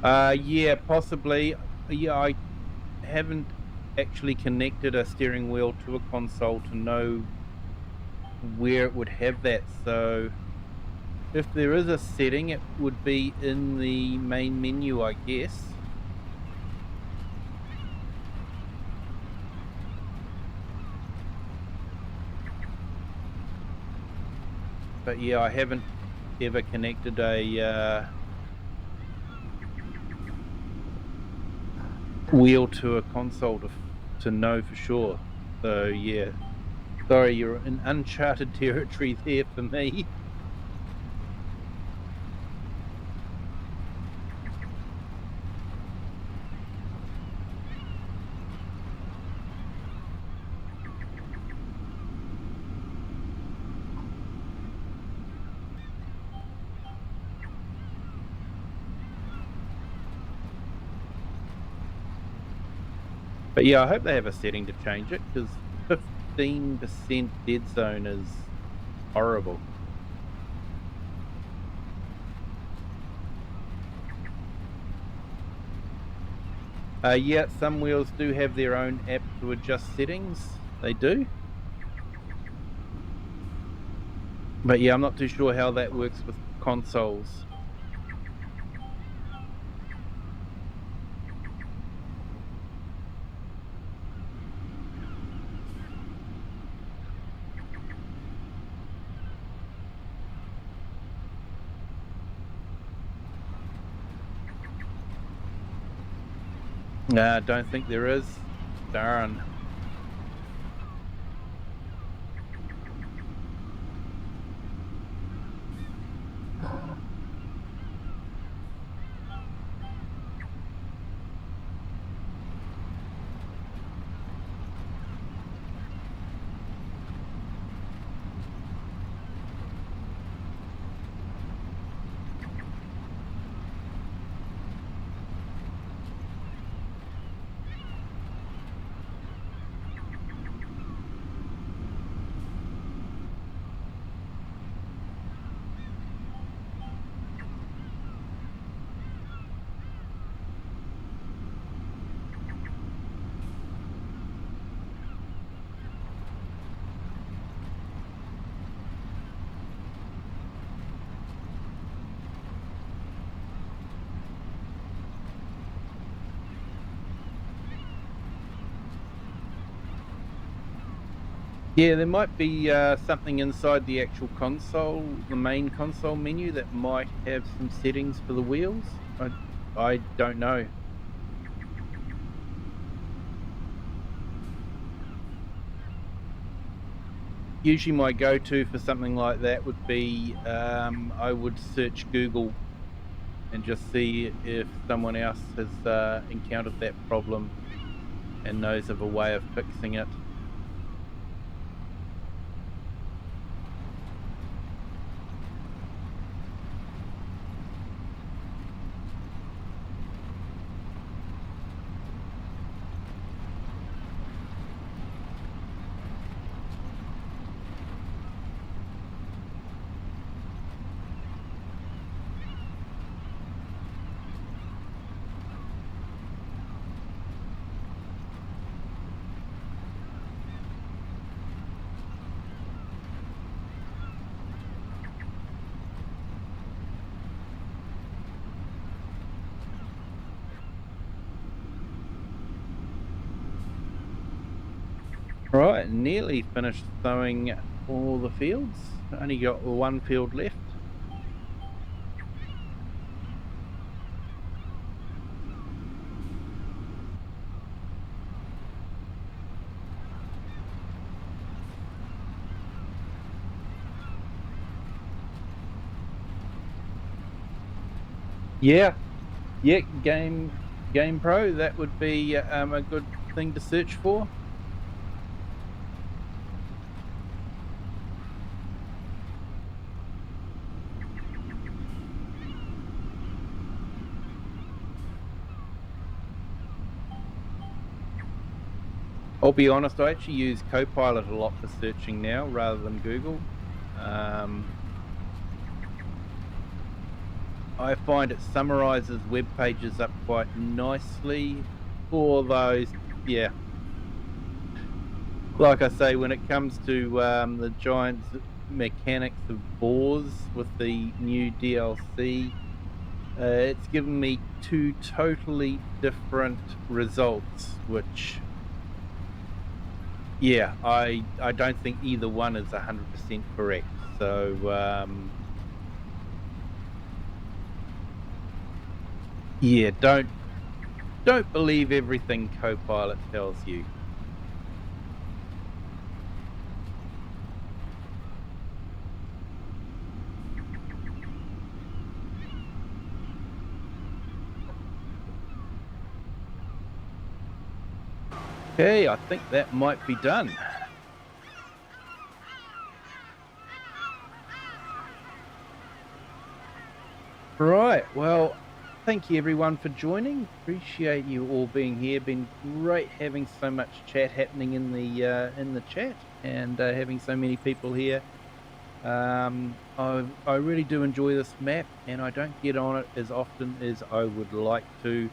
Yeah, possibly. Yeah, I haven't actually connected a steering wheel to a console to know where it would have that. So if there is a setting, it would be in the main menu, I guess. But yeah, I haven't ever connected a wheel to a console to know for sure. So yeah, sorry, you're in uncharted territory there for me. But yeah, I hope they have a setting to change it, because 15% dead zone is horrible. Yeah, some wheels do have their own app to adjust settings. They do. But yeah, I'm not too sure how that works with consoles. I don't think there is. Darn. Yeah, there might be something inside the actual console, the main console menu, that might have some settings for the wheels. I don't know. Usually my go-to for something like that would be I would search Google and just see if someone else has encountered that problem and knows of a way of fixing it. Right, nearly finished sowing all the fields. Only got one field left. Yeah, yeah, Game Pro, that would be a good thing to search for. I'll be honest, I actually use Copilot a lot for searching now rather than Google. I find it summarizes web pages up quite nicely for those, yeah. Like I say, when it comes to the giant mechanics of boars with the new DLC, it's given me two totally different results, which, yeah, I don't think either one is 100% correct. So, yeah, don't believe everything Copilot tells you. Okay, I think that might be done. Right. Well, thank you everyone for joining. Appreciate you all being here. Been great having so much chat happening in the chat and having so many people here. I really do enjoy this map, and I don't get on it as often as I would like to.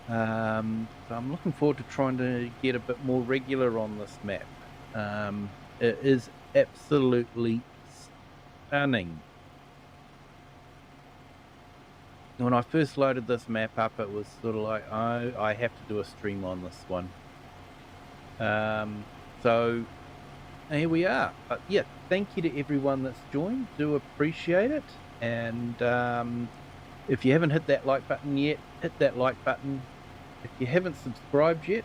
So I'm looking forward to trying to get a bit more regular on this map. It is absolutely stunning. When I first loaded this map up, it was sort of like, oh, I have to do a stream on this one. So here we are. But yeah, thank you to everyone that's joined. Do appreciate it. And if you haven't hit that like button yet, hit that like button. If you haven't subscribed yet,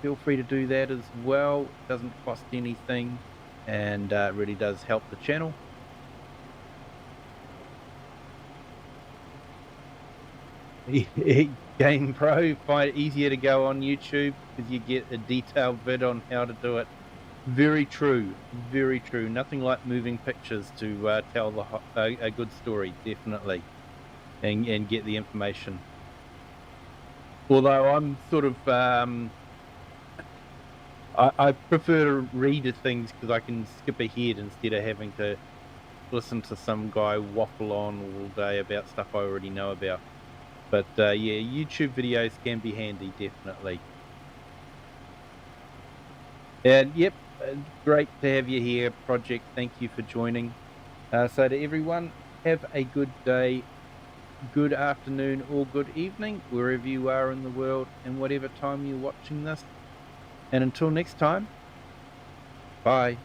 feel free to do that as well. It doesn't cost anything and really does help the channel. Game Pro, find it easier to go on YouTube because you get a detailed vid on how to do it. Very true, very true. Nothing like moving pictures to tell a good story, definitely, and get the information. Although I'm sort of, I prefer to read things because I can skip ahead instead of having to listen to some guy waffle on all day about stuff I already know about. But yeah, YouTube videos can be handy, definitely. And yep, great to have you here, Project. Thank you for joining. So to everyone, have a good day, good afternoon, or good evening, wherever you are in the world and whatever time you're watching this. And until next time, bye.